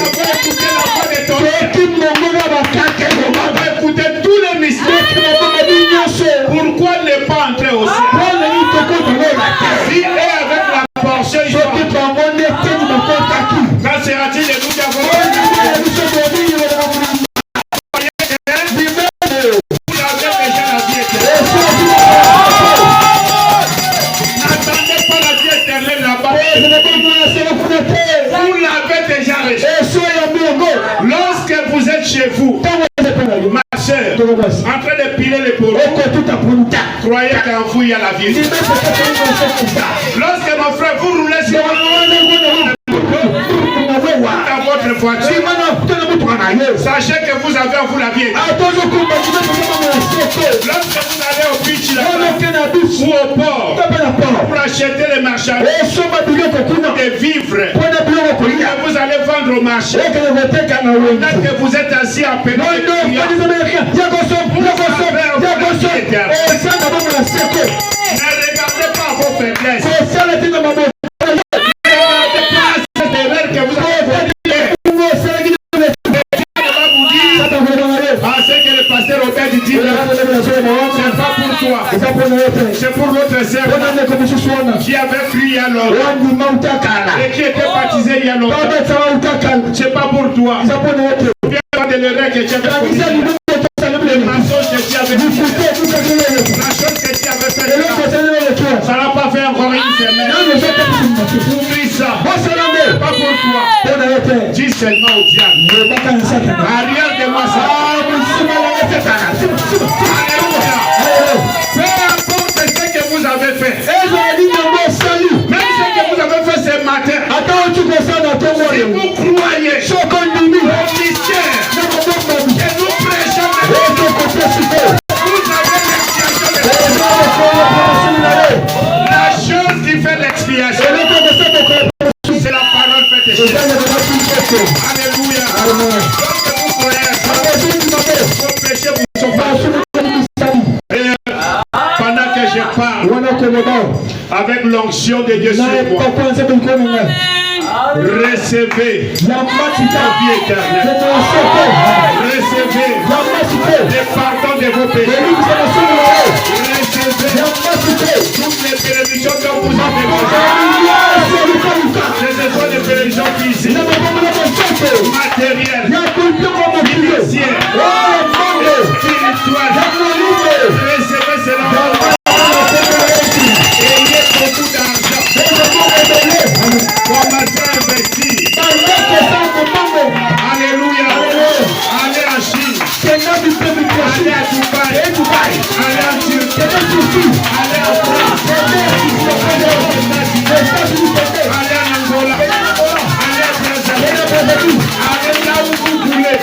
avons écouté la voix de ton Père. Nous avons écouté tous les mystères. Pourquoi ne pas entrer au ciel? Si et avec la portion, quand sera-t-il de nous qui avons vous avez déjà la vie éternelle. N'attendez pas la vie éternelle là-bas. Vous l'avez déjà reçue. Lorsque vous êtes chez vous, ma soeur, en train de piler les pots, croyez qu'en vous il y a la vie. Lorsque mon frère vous roulez sur dans votre voiture, sachez que vous avez en vous la vie. Lorsque vous allez au beach ou au port pour acheter les marchandises, des vivres que vous allez vendre au marché, peut-être que vous êtes assis à peine. Ne regardez pas vos faiblesses. C'est pour votre sœur qui avait fui il y a longtemps et qui était baptisé il y a longtemps. C'est pas pour toi. Viens pas de l'erreur que tu avais commis. Le mensonge que tu avais fait. La chose que tu avais fait. Ça n'a pas fait encore une semaine. Oublie ça. Pas pour toi. Dis seulement au diable. Arrière de moi ça. Peu importe ce que vous avez fait. Même ce que vous avez fait ce matin. Si vous croyez au mystère que nous prêchons, je parle avec l'onction de Dieu sur moi. Recevez la vie éternelle. Recevez le pardon de vos péchés. Recevez toutes les bénédictions dont vous avez besoin. Que ce soit des bénédictions physiques, matérielles, financières, spirituelles. Recevez cela. Ayez beaucoup d'argent. Commencez à investir. Alléluia. Allez en Chine. Allez à Dubaï. Allez en Turquie. Allez en France. Allez en Angola. Allez à Brazzaville. Allez là où vous voulez.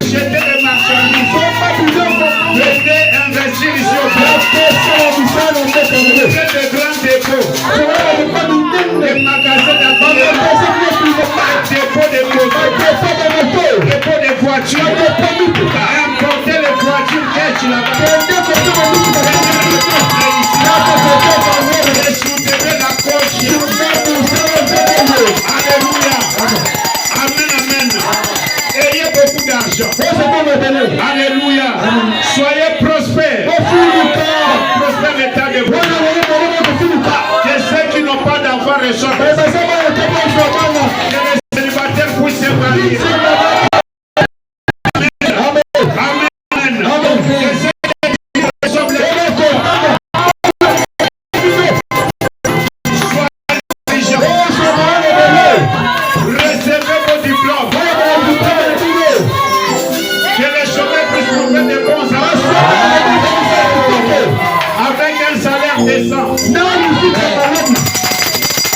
Jetez les marchandises. Venez investir ici au Père. Faites de grands dépôts. Des magasins d'habillement. Dépôts de motos. Dépôts de voitures. Importez les voitures cash là-bas. Et soutenez la coche. Alléluia. Amen, amen. Ayez beaucoup d'argent. Alléluia. Soyez prospères. Prospère l'état de vous. Que ceux qui n'ont pas d'enfants reçoivent. Que les célibataires puissent se marier. Amen. Amen. Que ceux qui reçoivent les recevez vos diplômes. Que les chômeurs puissent trouver des bons emplois avec un salaire décent.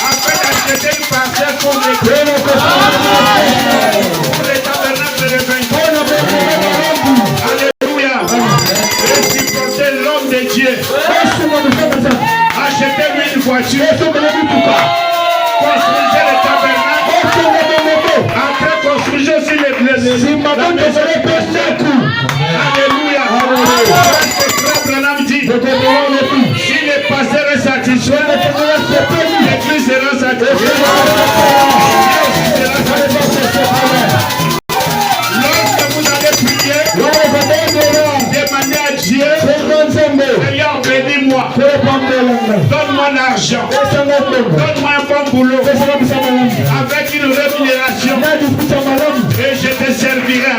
Afin d'acheter une parcelle pour les tabernacles de vainqueurs. Alléluia. Et supporter l'homme de Dieu. Achetez-lui une voiture. Construisez le tabernacle. Après, construisez aussi la maison de Alléluia. Si les pasteurs est satisfait, l'église sera satisfaite. Lorsque vous allez prier, demandez à Dieu, Seigneur, bénis-moi. Donne-moi l'argent. Donne-moi un bon boulot. Avec une rémunération. Et je te servirai.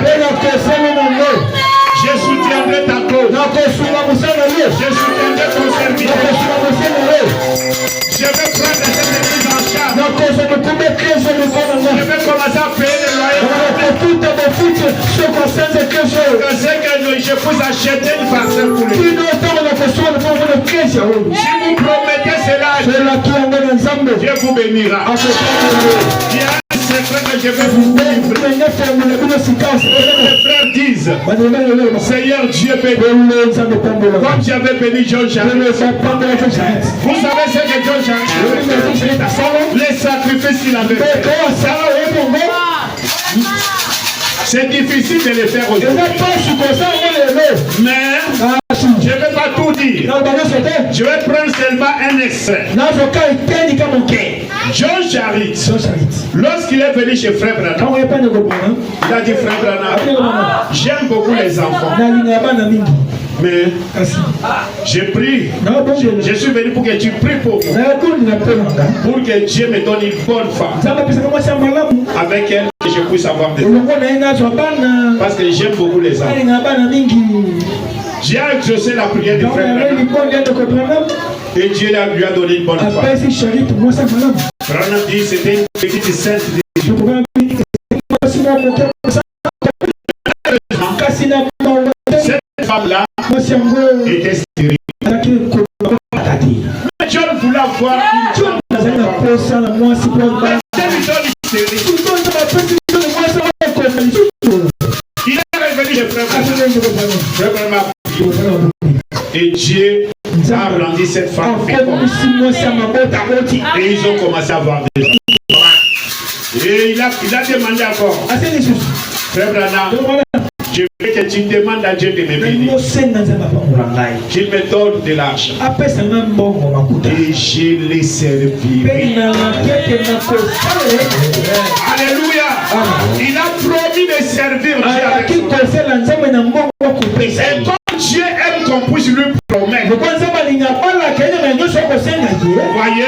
Je soutiendrai ta cause. Je soutiendrai ton service. Je vais prendre cette église en charge. Je vais commencer à payer les loyers. Je puisse acheter une parcelle pour les. Si vous promettez cela, Dieu vous bénira. C'est vrai que je vais vous livrer. Les frères disent, Seigneur Dieu béni, comme j'avais béni John Jarret. Vous savez ce que John Jarret, les sacrifices qu'il avait fait. C'est difficile de les faire aujourd'hui. Mais je ne vais pas tout dire. Je vais prendre seulement un extrait. John Jarret, lorsqu'il est venu chez Frère Branham, il a dit Frère Branham, j'aime beaucoup les enfants. Mais j'ai prié. Je suis venu pour que tu pries pour moi. Pour que Dieu me donne une bonne femme. Avec elle, que je puisse avoir des enfants. Parce que j'aime beaucoup les enfants. J'ai exaucé la prière du frère Branham. Et Dieu lui a donné une bonne femme. Branham dit c'était une petite sainte. Cette femme-là était stérile. Mais John voulait avoir une il est revenu chez Frère Branham. Et Dieu a rendu cette femme féconde. Et ils ont commencé à avoir des enfants. Et il a demandé encore. Frère Branham, Je veux que tu demandes à Dieu de me bénir. Qu'il me donne de l'argent. Et je les servirai. Alléluia. Il a promis de servir Dieu avec son argent. Et comme Dieu aime qu'on puisse lui promettre, voyez,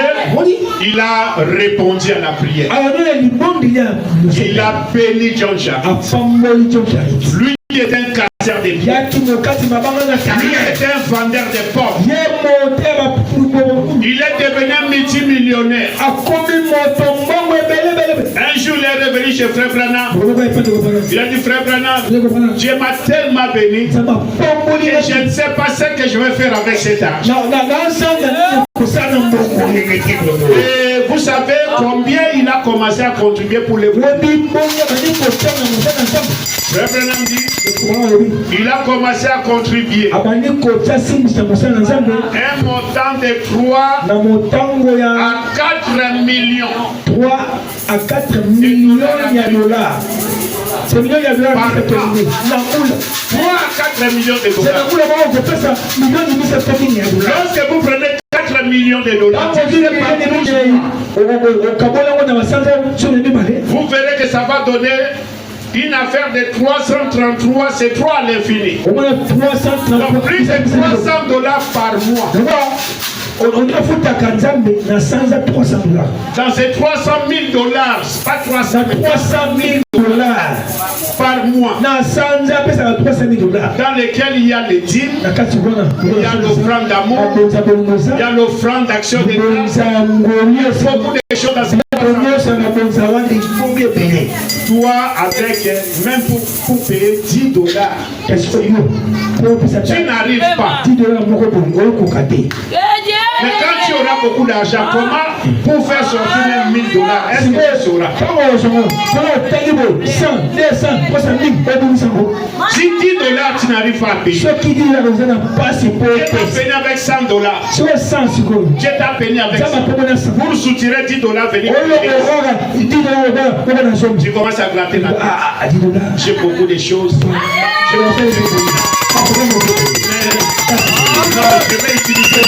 il a répondu à la prière. Il a béni John Jarrett. Lui qui est un casseur de biens. Lui est un vendeur de pommes. Il est devenu un multimillionnaire. Un jour, il est revenu chez Frère Branham. Il a dit, Frère Branham, Dieu m'a tellement béni que je ne sais pas ce que je vais faire avec cet argent. Et vous savez combien il a commencé à contribuer pour les Frère Branham dit, il a commencé à contribuer un montant de 3 à 4 millions. 3 à 4 millions de dollars. C'est millions de dollars. 3 à 4 millions de dollars. Lorsque vous prenez 4 millions de dollars, vous verrez que ça va donner une affaire de 333, c'est 3 à l'infini. Donc plus de 300 dollars par mois. Dans ces 300 000 dollars, pas 300 000 dollars par mois, dans lesquels il y a les dîmes, il y a l'offrande d'amour, il y a l'offrande d'action de grâce, il y a beaucoup de choses dans ces 300 000. Toi, avec, même pour payer 10 dollars, tu n'arrives pas. Mais quand tu auras beaucoup d'argent, comment pour faire sortir même 1000 dollars? Est-ce que tu sauras? Si 10 dollars tu n'arrives pas à payer, Dieu t'a béni avec 100 dollars. Dieu t'a béni avec 100. Pour soutirer 10 dollars, venir. Tu commences à gratter la tête. J'ai beaucoup de choses. J'ai beaucoup de choses. Non, je vais utiliser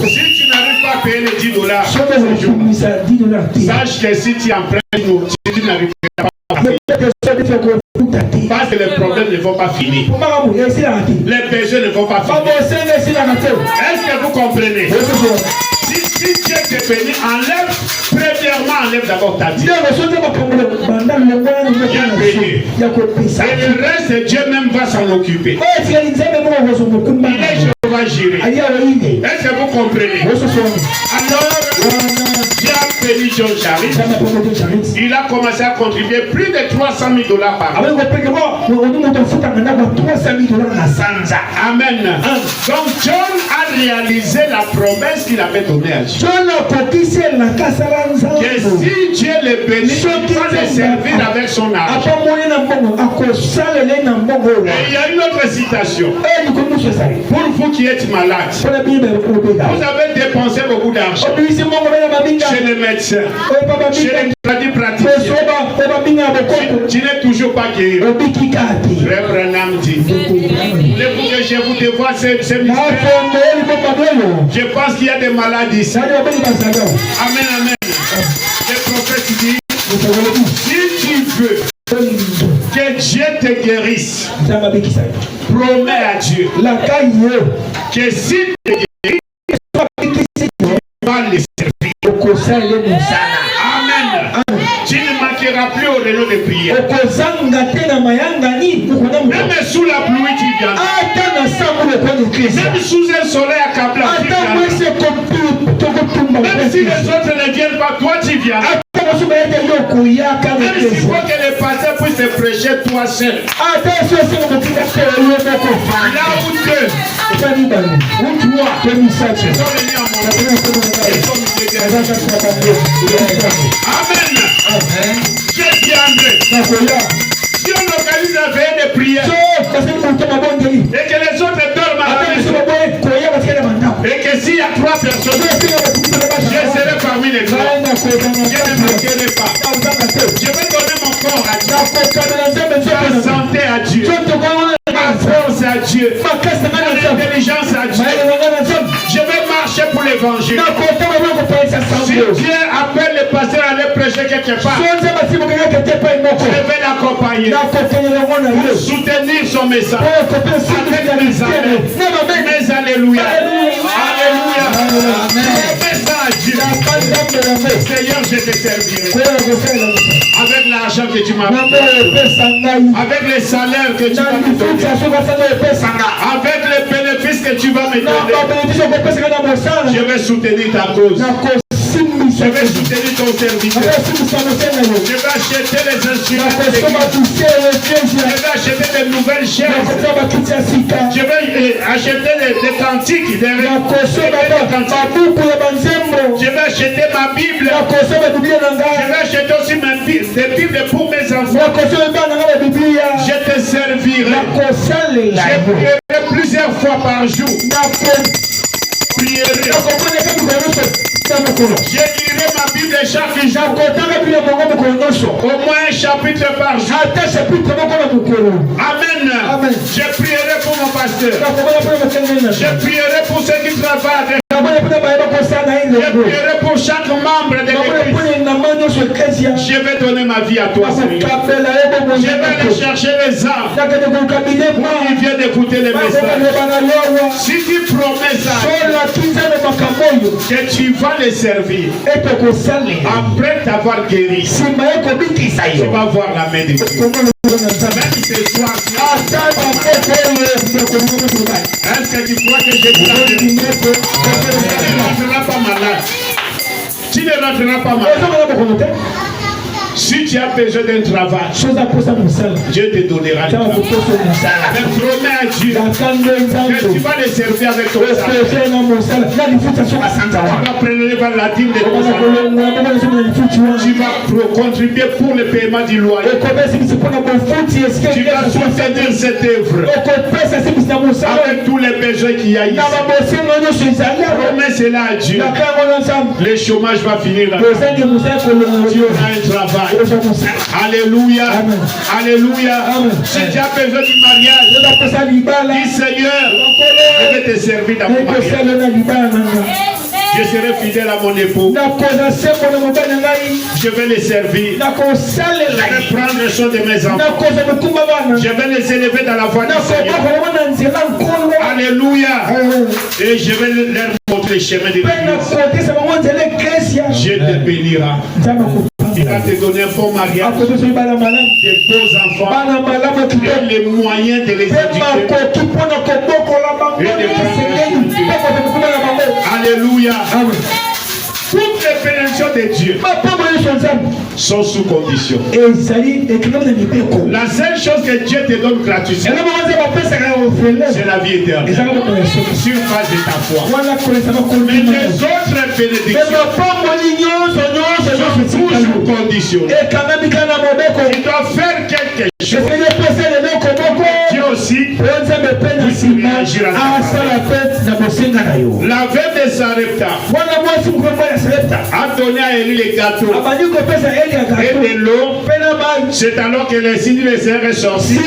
si tu n'arrives pas à payer les 10 dollars, sache que si tu empruntes, tu n'arrives pas à payer. Parce que les problèmes ne vont pas finir. Les besoins ne vont pas finir. Est-ce que vous comprenez? Si Dieu te bénit, enlève d'abord ta dîme. Et le reste, Dieu même va s'en occuper. Il est Jéhovah Jireh. Est-ce que vous comprenez? Alors, Dieu a béni John Jarrett. Il a commencé à contribuer plus de 300 000 dollars par an. Amen. Donc John a réalisé la promesse qu'il avait donnée à Dieu. Que si Dieu le bénit, il va le servir avec son argent. Et il y a une autre citation. Pour vous qui êtes malades, vous avez dépensé beaucoup d'argent chez les médecins, chez les praticiens. Tu n'es toujours pas guéri. Frère Branham dit, voulez-vous que je vous dévoile ces mystères? Je pense qu'il y a des maladies ici. Amen, amen. Le prophète dit, si tu veux que Dieu te guérisse, promets à Dieu que si tu te guéris, tu vas le servir. Amen. Tu ne manqueras plus au renom de prière. Même sous la pluie, tu viens. Même sous un soleil accablant, tu viens. Même si les autres ne viennent pas, toi tu viens. Même s'il faut que les pasteurs puissent te prêcher toi seul. Là où deux, ou trois, ils sont venus à mon Amen. J'ai dit André. Si on organise un veille de prière et que les autres dorment à la maison, et que s'il y a 3 personnes, je serai parmi les 3. Je ne manquerai pas. ma santé à Dieu, ma force à Dieu, mon intelligence à Dieu. Je vais marcher pour l'évangile. Si Dieu appelle les pasteurs à aller prêcher quelque part, je vais l'accompagner pour soutenir son message avec mes amis, mes alléluia. Alléluia. Fais ça à Dieu. Seigneur, je te servirai avec l'argent que tu m'as donné, avec les salaires que tu vas me donner, avec les bénéfices que tu vas me donner. Je vais soutenir ta cause. Je vais soutenir ton serviteur. Je vais acheter les instruments de l'église. Je vais acheter des nouvelles chaises. Je vais acheter des cantiques. Je vais acheter ma Bible. Je vais acheter aussi des Bibles pour mes enfants. Je te servirai. Je prierai plusieurs fois par jour. Je lirai ma Bible chaque jour. Au moins un chapitre par jour. Amen. Je prierai pour mon pasteur. Je prierai pour ceux qui travaillent avec. Je prierai pour chaque membre de l'église. Je vais donner ma vie à toi, Seigneur. Je vais aller chercher les âmes pour qu'ils viennent écouter les messages. Si tu promets ça, que tu vas les servir, après t'avoir guéri, tu vas voir la main de Dieu. Même ce soir, est-ce que tu crois que je tu ne rentreras pas malade? Tu ne rentreras pas malade. Si tu as besoin d'un travail, Dieu te donnera le travail. Mais promets à Dieu que tu vas les servir avec ton salaire. Tu vas prélever la dîme de ton salaire. Tu vas contribuer pour le paiement du loyer. Tu vas soutenir cette œuvre avec tous les besoins qu'il y a ici. Promets cela à Dieu. Le chômage va finir là. Tu auras un travail. Alléluia. Amen. Alléluia. Amen. Si tu as besoin du mariage, dis Seigneur, je vais te servir dans mon mariage. Je serai fidèle à mon époux. Je vais les servir. Je vais prendre soin de mes enfants. Je vais les élever dans la voie du Seigneur. Alléluia. Et je vais leur montrer le chemin de l'église. Dieu te bénira. Il va te donner un bon mariage, des beaux enfants, et les moyens de les éduquer. Alléluia. Toutes les bénédictions de Dieu sont sous condition. La seule chose que Dieu te donne gratuitement, c'est la vie éternelle. Sur base de ta foi. Mais les autres bénédictions sont sous condition. Tu dois faire quelque chose. Dieu aussi réagir à ça. La veille de Sarepta a donné à Élie les gâteaux et de l'eau. C'est alors que les signes de Seigneur est sorti.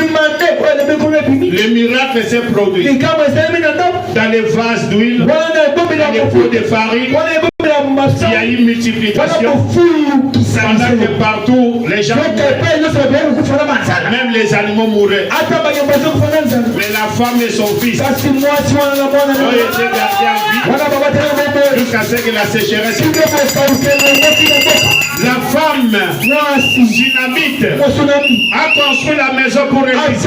Le miracle s'est produit dans les vases d'huile, dans les pots de farine. Il y a une multiplication. Pendant que partout les gens mouraient. Même les animaux mouraient. Mais la femme et son fils ont été gardés en vie jusqu'à ce que la sécheresse. La femme Dynamite a construit la maison pour l'église.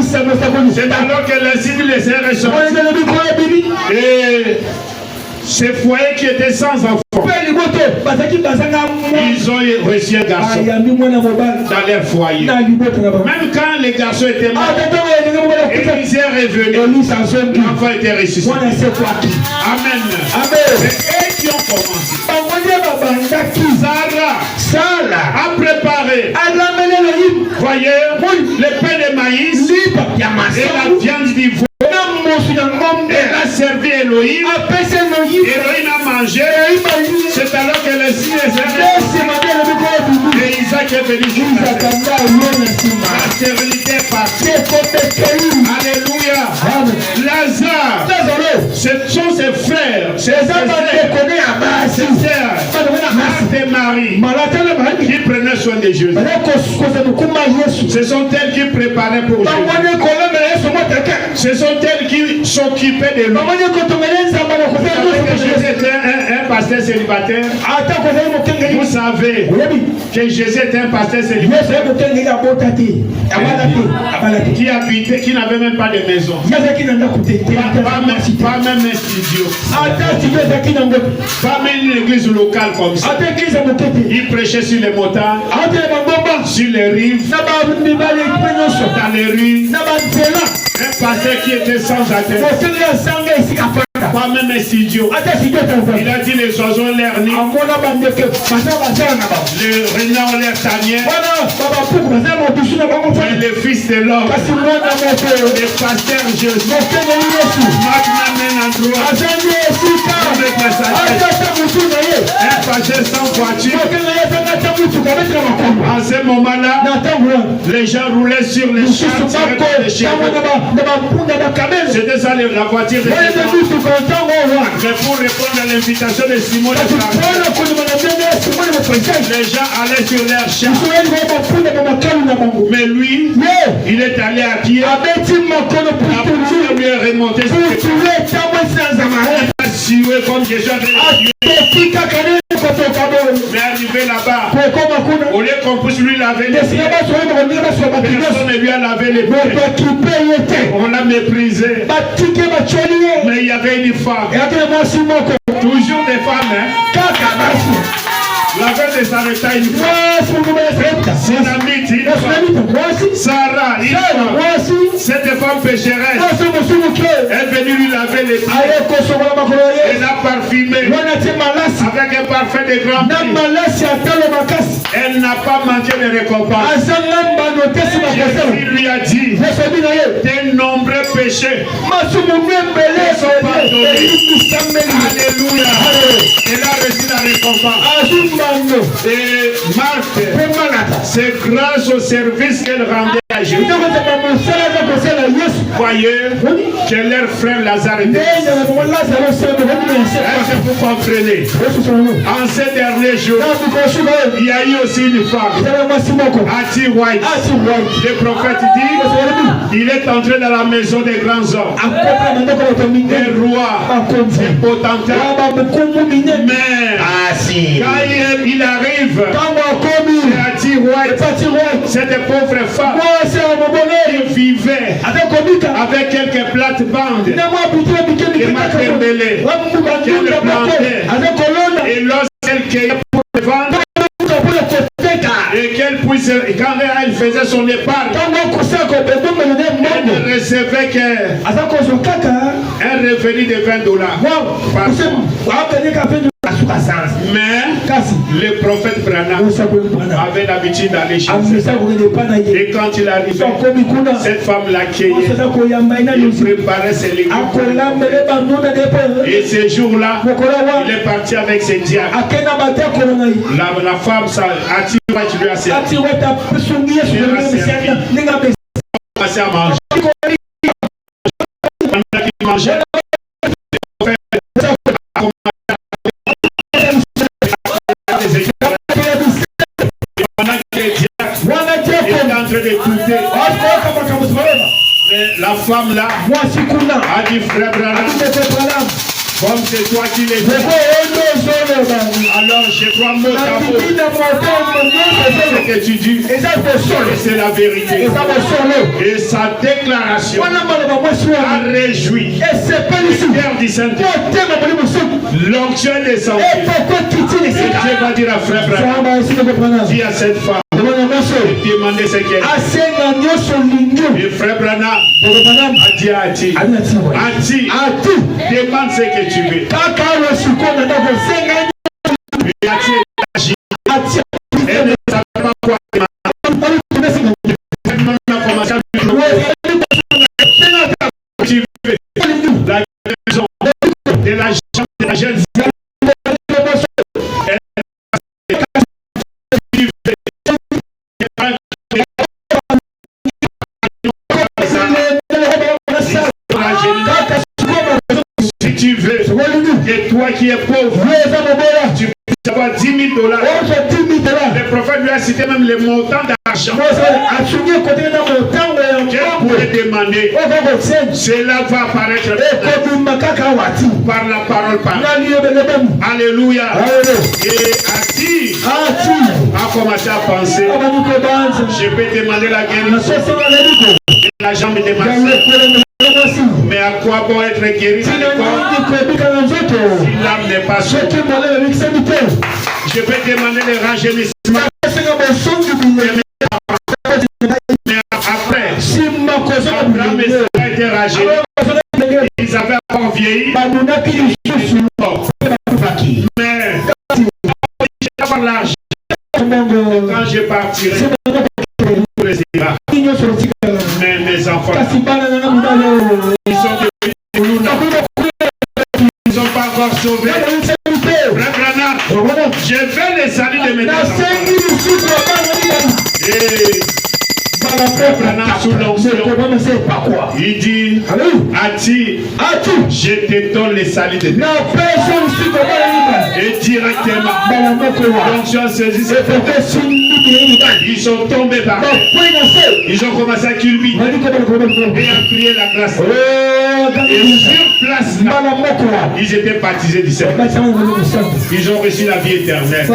C'est alors que les signes les Seigneur sont sortis. Et ces foyers qui étaient sans enfants, ils ont reçu un garçon dans leur foyer. Même quand les garçons étaient morts, Élisée est revenu. L'enfant était ressuscité. Amen. Et eux qui ont commencé. Sarah a préparé, voyez, le pain de maïs et la viande du veau. Elle a servi Elohim. Elohim a mangé. C'est alors que le signe et Isaac était venu jusqu'à la stérilité est partie. Alléluia. Lazare, ce sont ses frères, ses sœurs, Marthe et Marie, qui prenaient soin de Jésus. Ce sont elles qui préparaient pour Jésus. Ce sont elles qui s'occupaient de lui. Jésus était un pasteur célibataire. Vous savez que Jésus était un pasteur célibataire qui habitait, qui n'avait même pas de maison. Pas même un studio. Pas même une église locale comme ça. Il prêchait sur les montagnes, sur les rives, dans les rues. Un pasteur qui était sans attente. Pas même un studio. Il a dit les oiseaux ont l'air nus, les renards ont l'air tanières, mais le fils de l'homme, le pasteur Jésus, maintenant un endroit, un pasteur sans voiture. À ce moment-là, les gens roulaient sur les chars. C'était ça la voiture de Jésus. Mais pour répondre à l'invitation de Simon le les gens allaient sur leur char. Mais lui, il est allé à pied. La poussière lui est remontée sur les pieds. Comme Jésus avait mais arrivé là-bas, au lieu qu'on puisse lui laver les pieds, personne ne lui a lavé les pieds. On l'a méprisé. Mais il y avait une femme. Toujours des femmes, hein? La veille de s'arrêter une fois. Synamite, une femme. Sarah, une femme. Cette femme pécheresse est venue lui laver les pieds. Elle a parfumé avec un parfum de grand prix. Elle n'a pas manqué de récompense. Jésus lui a dit tes nombreux péchés sont pardonnés. Alléluia. Elle a reçu la récompense. Et Marthe, c'est grâce au service qu'elle rendait à Jésus. Voyez que leur frère Lazare était. Est-ce que vous comprenez? En ces derniers jours, il y a eu aussi une femme, Hattie White. Le prophète dit il est entré dans la maison des grands hommes, des rois, des potentats. Mais quand il arrive, c'est Hattie White, cette pauvre femme qui vivait avec quelques plates-bandes et maternelles qu'elle plantait. Et lorsqu'elle cueillait pour le vendre, et qu'elle puisse, quand elle faisait son épargne, elle ne recevait qu'un revenu de $20 par mois. Mais le prophète Branham avait l'habitude d'aller chez elle. Et quand il arrivait, cette femme l'accueillait. Il préparait ses légumes. Et ce jour-là, il est parti avec ses diacres. La femme, ça attire, tu lui as servi. Passé à manger. Pendant qu'il mangeait, la femme là a dit frère Branham, comme c'est toi qui l'es fait, alors je crois mot à mot ce que tu dis, c'est la vérité. Et sa déclaration a réjoui le cœur du Saint-Esprit. L'onction est descendue. Et Dieu va dire à frère Branham, dis à cette femme, demandez ce qu'elle est. Et frère Branham a dit à Hattie, demande ce que tu veux. Et Hattie est agi. Elle ne savait pas quoi demander. Elle a commencé à lui demander. Tu veux la maison de la jeune fille. Et toi qui es pauvre, tu peux avoir 10 000 $. Le prophète lui a cité même le montant d'argent qu'elle pourrait demander. Cela va apparaître par la parole. Alléluia. Et Ati a commencé à penser, je peux demander la guérison de la jambe de ma soeur. Mais à quoi bon être guéri si l'âme n'est pas sauvée? Je peux demander le rajeunissement. Mais après, Abraham et Sarah étaient rajeunis. Ils avaient encore vieilli. Mais j'ai pas l'argent. Quand je partirai, mais mes enfants, ils sont devenus, ils ne sont pas encore sauvés. Je vais les saluer de mes enfants. Il dit, Ati, je te donne les saluts de tes enfants. Et directement, l'onction a saisi cette personne. Ils sont tombés par terre. Ils ont commencé à culbiter et à prier la grâce. Et sur place là, ils étaient baptisés du Seigneur. Ils ont reçu la vie éternelle.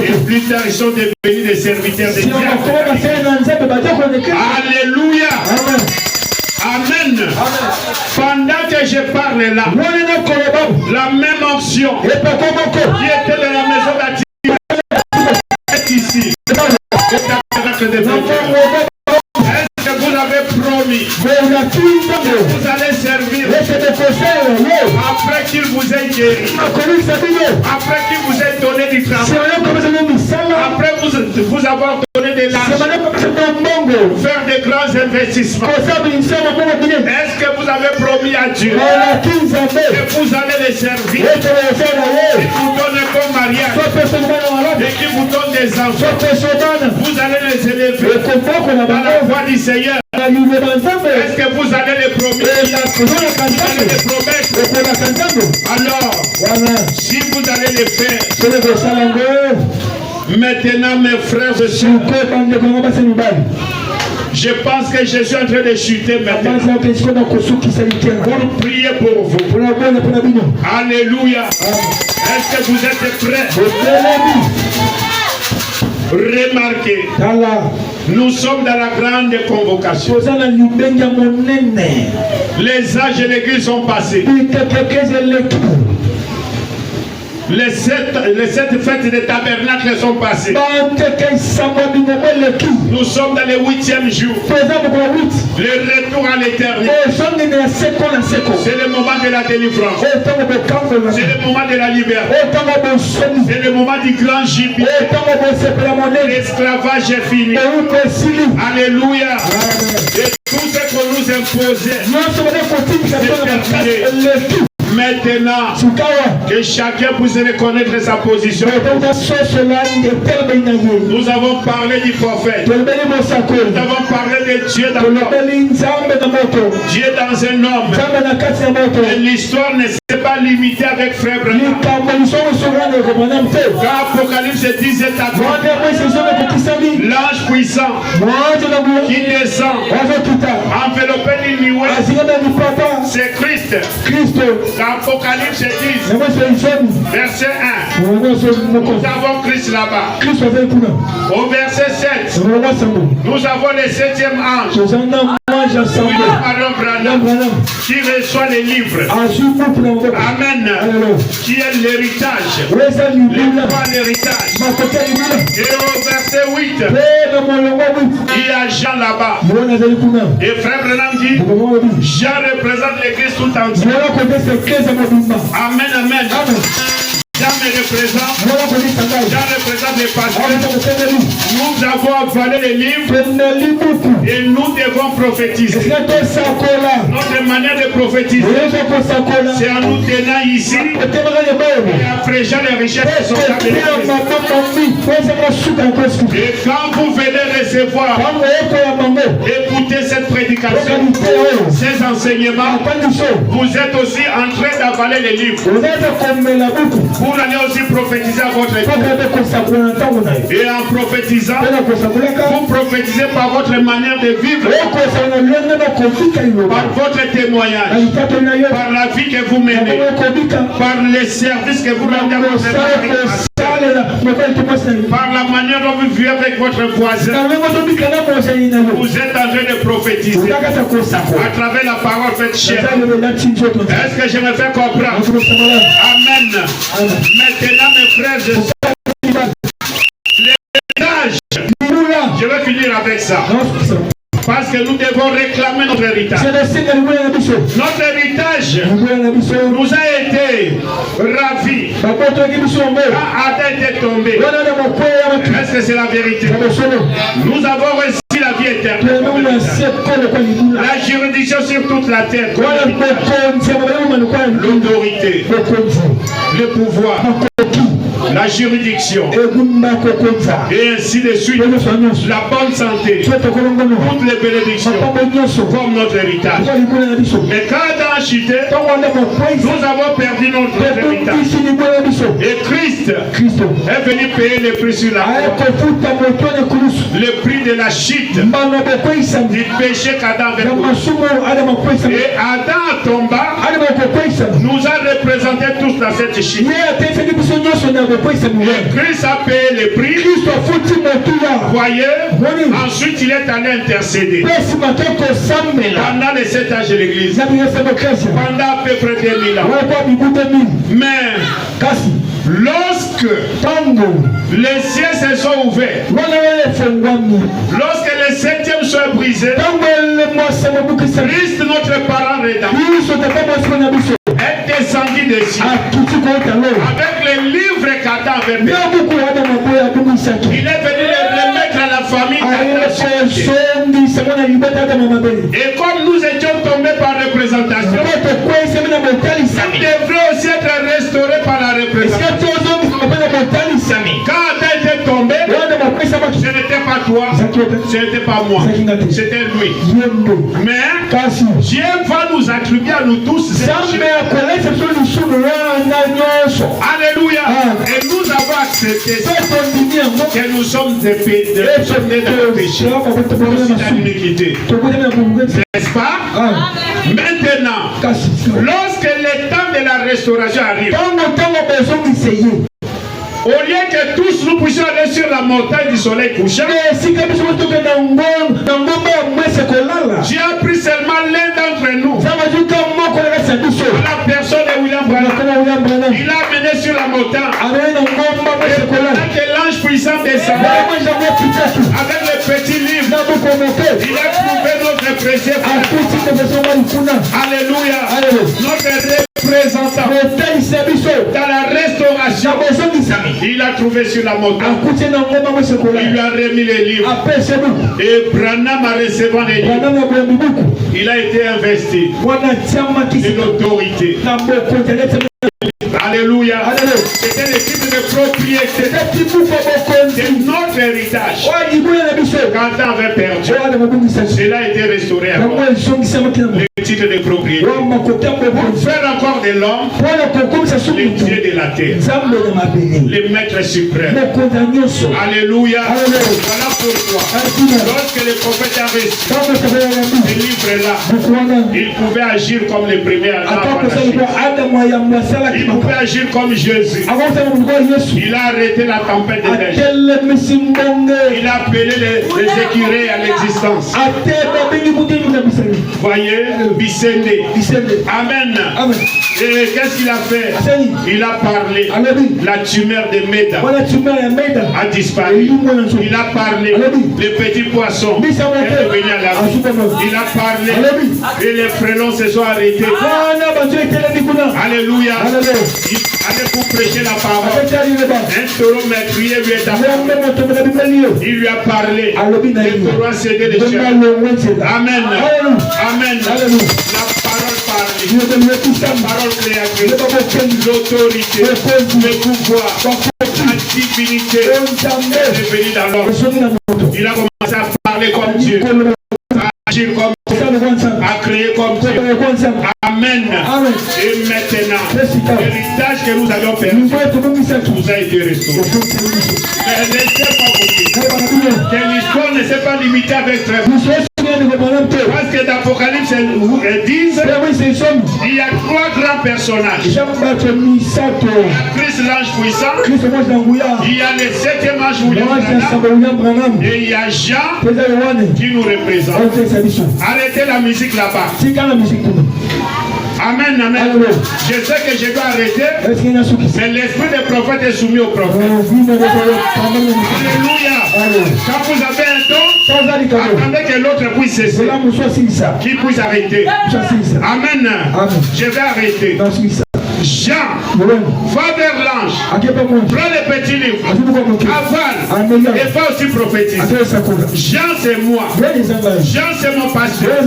Et plus tard, ils sont devenus des serviteurs de Dieu. Alléluia. Amen. Pendant que je parle là, la même onction qui était dans la maison d'Ati est ici. Est-ce que vous avez promis que vous allez servir après qu'il vous ait guéri, après qu'il vous ait donné du travail, après vous avoir donné de l'argent, faire de grands investissements? Est-ce que vous avez promis à Dieu que vous allez les servir, qu'il vous donne un bon mariage et qu'il vous donne des enfants? Vous allez les élever dans la voie du Seigneur. Est-ce que vous allez les promettre? Vous allez les promettre. Alors, si vous allez les faire, maintenant mes frères et sœurs, je pense que je suis en train de chuter maintenant pour prier pour vous. Alléluia. Est-ce que vous êtes prêts? Remarquez, nous sommes dans la grande convocation. Les âges de l'église sont passés. Les sept fêtes des tabernacles sont passées. Nous sommes dans le 8e jour. Le retour à l'éternité. C'est le moment de la délivrance. C'est le moment de la liberté. C'est le moment du grand jubilé. L'esclavage est fini. Alléluia. Et tout ce qu'on nous imposait, c'est terminé. Maintenant, que chacun puisse reconnaître sa position. Nous avons parlé du prophète. Nous avons parlé de Dieu dans l'homme. Dieu dans un homme. Et l'histoire ne s'est pas limitée avec frère Branham. Quand Apocalypse disait à toi, l'ange puissant qui descend, enveloppé d'une nuée, c'est Christ. L'Apocalypse 10, verset 1. Nous avons Christ là-bas. Au verset 7, nous avons le 7e ange. Qui reçoit les livres. Amen. Qui est l'héritage. L'héritage. Et au verset 8, il y a Jean là-bas. Et frère Branham dit, Jean représente l'église tout entière. Amen, amen. Jean me représente. Jean représente les pasteurs. Nous avons avalé les livres et nous devons prophétiser. Notre manière de prophétiser prophétiser. C'est en nous tenant ici et après les richesses sont et quand vous venez recevoir, écoutez cette prédication, ces enseignements, vous êtes aussi en train d'avaler les livres. Vous allez aussi prophétiser à votre époque. Et en prophétisant, vous prophétisez par votre manière de vivre, par votre témoignage, par la vie que vous menez, par les services que vous rendez à votre époque, par la manière dont vous vivez avec votre voisin. Vous êtes en train de prophétiser à travers la parole faite chair. Est-ce que je me fais comprendre? Amen. Maintenant, mes frères et sœurs, l'héritage, je vais finir avec ça. Parce que nous devons réclamer notre héritage. Notre héritage nous a été ravi quand Adam était tombé. Est-ce que c'est la vérité? Nous avons reçu la vie éternelle, la juridiction sur toute la terre, l'autorité, le pouvoir, la juridiction, et ainsi de suite, la bonne santé, toutes les bénédictions comme notre héritage. Mais quand Adam a chuté, nous avons perdu notre héritage. Et Christ est venu payer le prix sur la croix, le prix de la chute, du péché qu'Adam avait commis. Et Adam tomba, nous a représenté tous dans cette chute. Christ a payé le prix. Voyez, ensuite il est allé intercéder pendant les 7 âges de l'église, pendant à peu près 2000 ans. Mais lorsque les cieux se sont ouverts, lorsque les 7e sont brisés, Christ, notre parent rédempteur, est descendu dessus avec les livres qu'Adam avait mis. Il est venu les remettre à la famille d'Adam. Et comme nous étions tombés par représentation, nous devrions aussi être restaurés par la représentation. Quand Adam était tombé, ce n'était pas toi, ce n'était pas moi, c'était lui. Mais Dieu va nous attribuer à nous tous. Alléluia. Et nous avons accepté que nous sommes des péchés, d'iniquité. N'est-ce pas? Maintenant, lorsque le temps de la restauration arrive, au lieu que tous nous puissions aller sur la montagne du soleil couchant, Dieu a pris seulement l'un d'entre nous, la personne de William Branham. Il l'a amené sur la montagne. Et pendant que l'ange puissant descendait avec le petit livre, il a trouvé notre précieux frère. Alléluia. Notre représentant dans la restauration, il a trouvé sur la montagne. Il lui a remis les livres. Et Branham a reçu les livres. Il a été investi de l'autorité. Alléluia. C'était le titre de propriété de notre héritage. Quand on avait perdu, cela a été restauré à moi. Le titre de propriété. Pour faire encore de l'homme les dieux de la terre, les maîtres suprêmes. Alléluia. Voilà pourquoi, lorsque le prophète a reçu ce livre-là, il pouvait agir comme les premiers Adam. Il pouvait agir comme Jésus. Il a arrêté la tempête de neige. Il a appelé les écureuils à l'existence. Voyez, Bissende. Amen. Et qu'est-ce qu'il a fait? Il a parlé. La tumeur de Méda a disparu. Il a parlé. Les petits poissons est devenu à la vie. Il a parlé. Et les frelons se sont arrêtés. Alléluia. Allez pour prêcher la parole. Un taureau meurtrier lui est apparu. Il lui a parlé. Le taureau a cédé les chair. Amen. Amen. La parole parle. La parole créatrice, l'autorité, le pouvoir, la divinité est venue dans l'homme. Il a commencé à parler comme Dieu, à agir comme Dieu, à créer comme Dieu. Amen. Et maintenant, l'héritage que nous avions perdu nous a été restauré. Mais laissez pas vous dire que l'histoire ne s'est pas limitée avec Trèfle. Parce que l'Apocalypse dit il y a 3 grands personnages. Il y a Christ l'ange puissant, il y a le 7e ange William Branham, et il y a Jean qui nous représente. Arrêtez la musique là-bas. Amen, amen. Alléluia. Je sais que je dois arrêter, mais l'esprit des prophètes est soumis aux prophètes. Alléluia. Quand vous avez un don, attendez que l'autre puisse cesser, qu'il puisse arrêter. Amen. Je vais arrêter. Jean va vers l'ange, prends le petit livre, avale et va aussi prophétiser. Jean c'est moi, Jean c'est mon pasteur,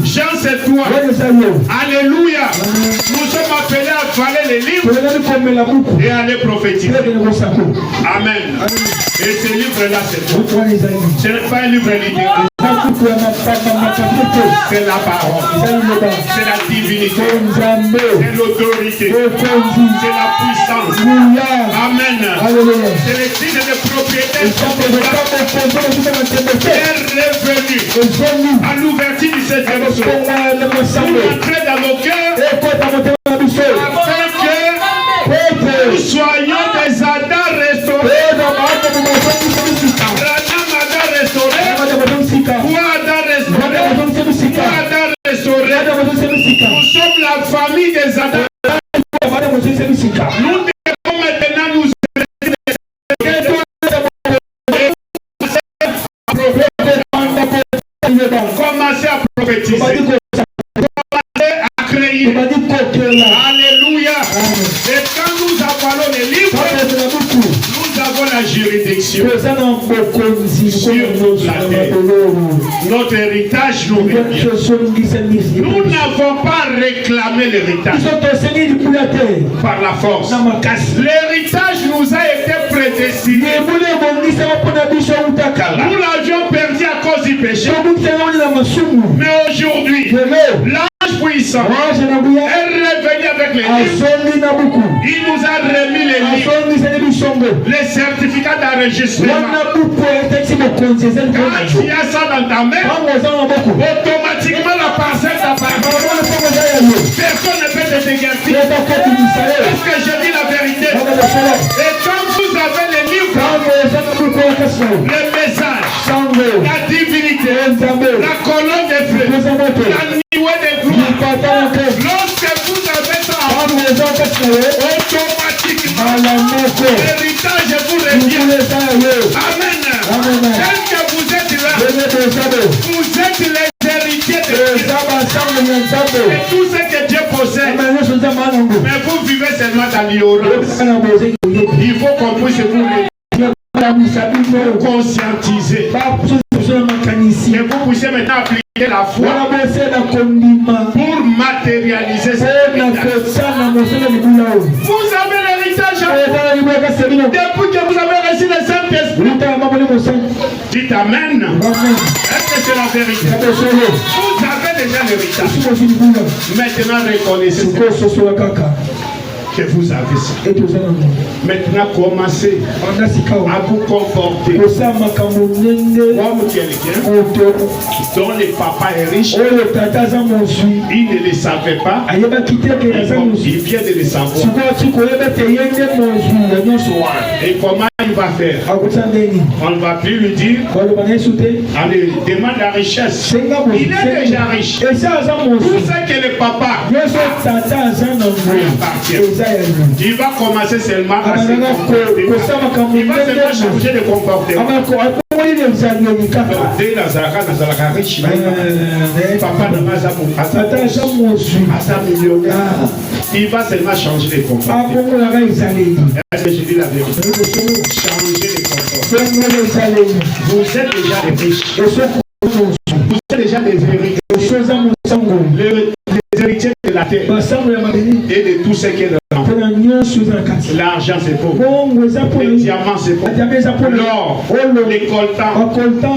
Jean c'est toi. Alléluia. Nous sommes appelés à avaler les livres et à les prophétiser. Amen. Et ce livre là c'est toi. Ce n'est pas un livre littéraire. C'est la parole, c'est la divinité, c'est l'autorité, c'est la puissance. Amen. C'est les signes de propriété qui est revenu à l'ouverture du 7e jour pour entrer dans nos cœurs afin que nous soyons des Adams restaurés. Nous sommes la famille des Adams. Nous devons maintenant nous commencer à prophétiser, commencer à créer. Alléluia. Et quand nous avalons les livres, nous avons la juridiction sur la terre. Notre héritage nous revient. Nous n'avons pas réclamé l'héritage par la force. L'héritage nous a été prédestiné. Nous l'avions perdu à cause du péché. Mais aujourd'hui, l'ange puissant est revenu avec les livres. Il nous a remis les livres, les certificats d'enregistrement. Quand il y a ça dans ta main, automatiquement la parcelle t'appartient. Personne ne peut te déguerpir. Est-ce que je dis la vérité? Et quand vous avez les livres, le message, la divinité, la colonne des fleurs, la nuée des gloires, lorsque vous avez ça, automatiquement l'héritage vous revient. Amen. Tel que vous êtes là, vous êtes les héritiers de Dieu. Et tout ce que Dieu possède. Mais vous vivez seulement dans l'ignorance. Il faut qu'on puisse vous conscientiser. Et vous puissiez maintenant appliquer la foi pour matérialiser cette héritage. Vous avez l'héritage depuis que vous avez reçu le Saint-Esprit. Dites Amen. Est-ce que c'est la vérité? Vous avez déjà l'héritage. Maintenant reconnaissez que vous avez ça. Maintenant commencez à vous comporter comme quelqu'un dont le papa est riche. Il ne le savait pas. Il vient de le savoir. Et comment il va faire? On ne va plus lui dire allez, demande la richesse. Il est déjà riche. Tout ce que le papa appartient. Il va commencer seulement à se comporter. Il va seulement changer de comportement. Dès la Zara riche, papa ne va pas sa millionnaire. Il va seulement changer de comportement. Est-ce que je dis la vérité? Changer de comportement. Vous êtes déjà des riches. Vous êtes déjà des héritiers. Les héritiers de la terre et de tout ce qui est dedans. L'argent c'est pauvre, le diamant c'est pauvre, l'or, les coltans,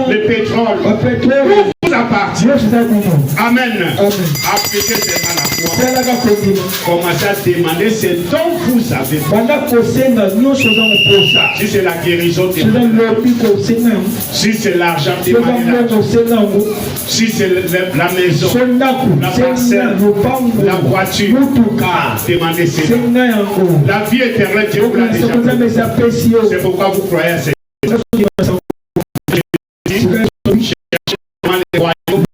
le pétrole, tout vous appartient. Amen. Appliquez seulement la foi. Commencez à demander ce dont vous avez. Si c'est la guérison, si c'est l'argent, si c'est la maison, la parcelle, la voiture, demandez cela. La vie éternelle, Dieu vous l'a déjà fait. C'est pourquoi vous croyez à cette les royaumes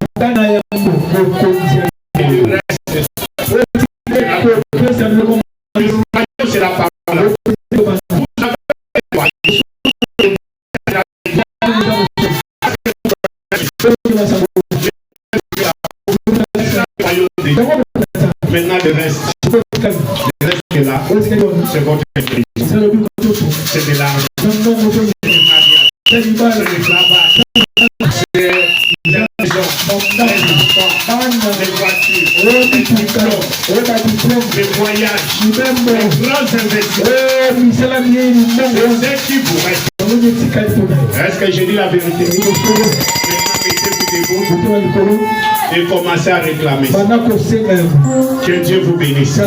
et le reste. C'est la parole. Maintenant le reste qui est là, c'est votre église. C'est de l'argent. C'est du mariage. C'est du travail. C'est la maison. Les voitures. Les diplômes. Les voyages. Les grands investissements. C'est ce qui vous reste. Est-ce que j'ai dit la vérité? Et commencez à réclamer. Que Dieu vous bénisse.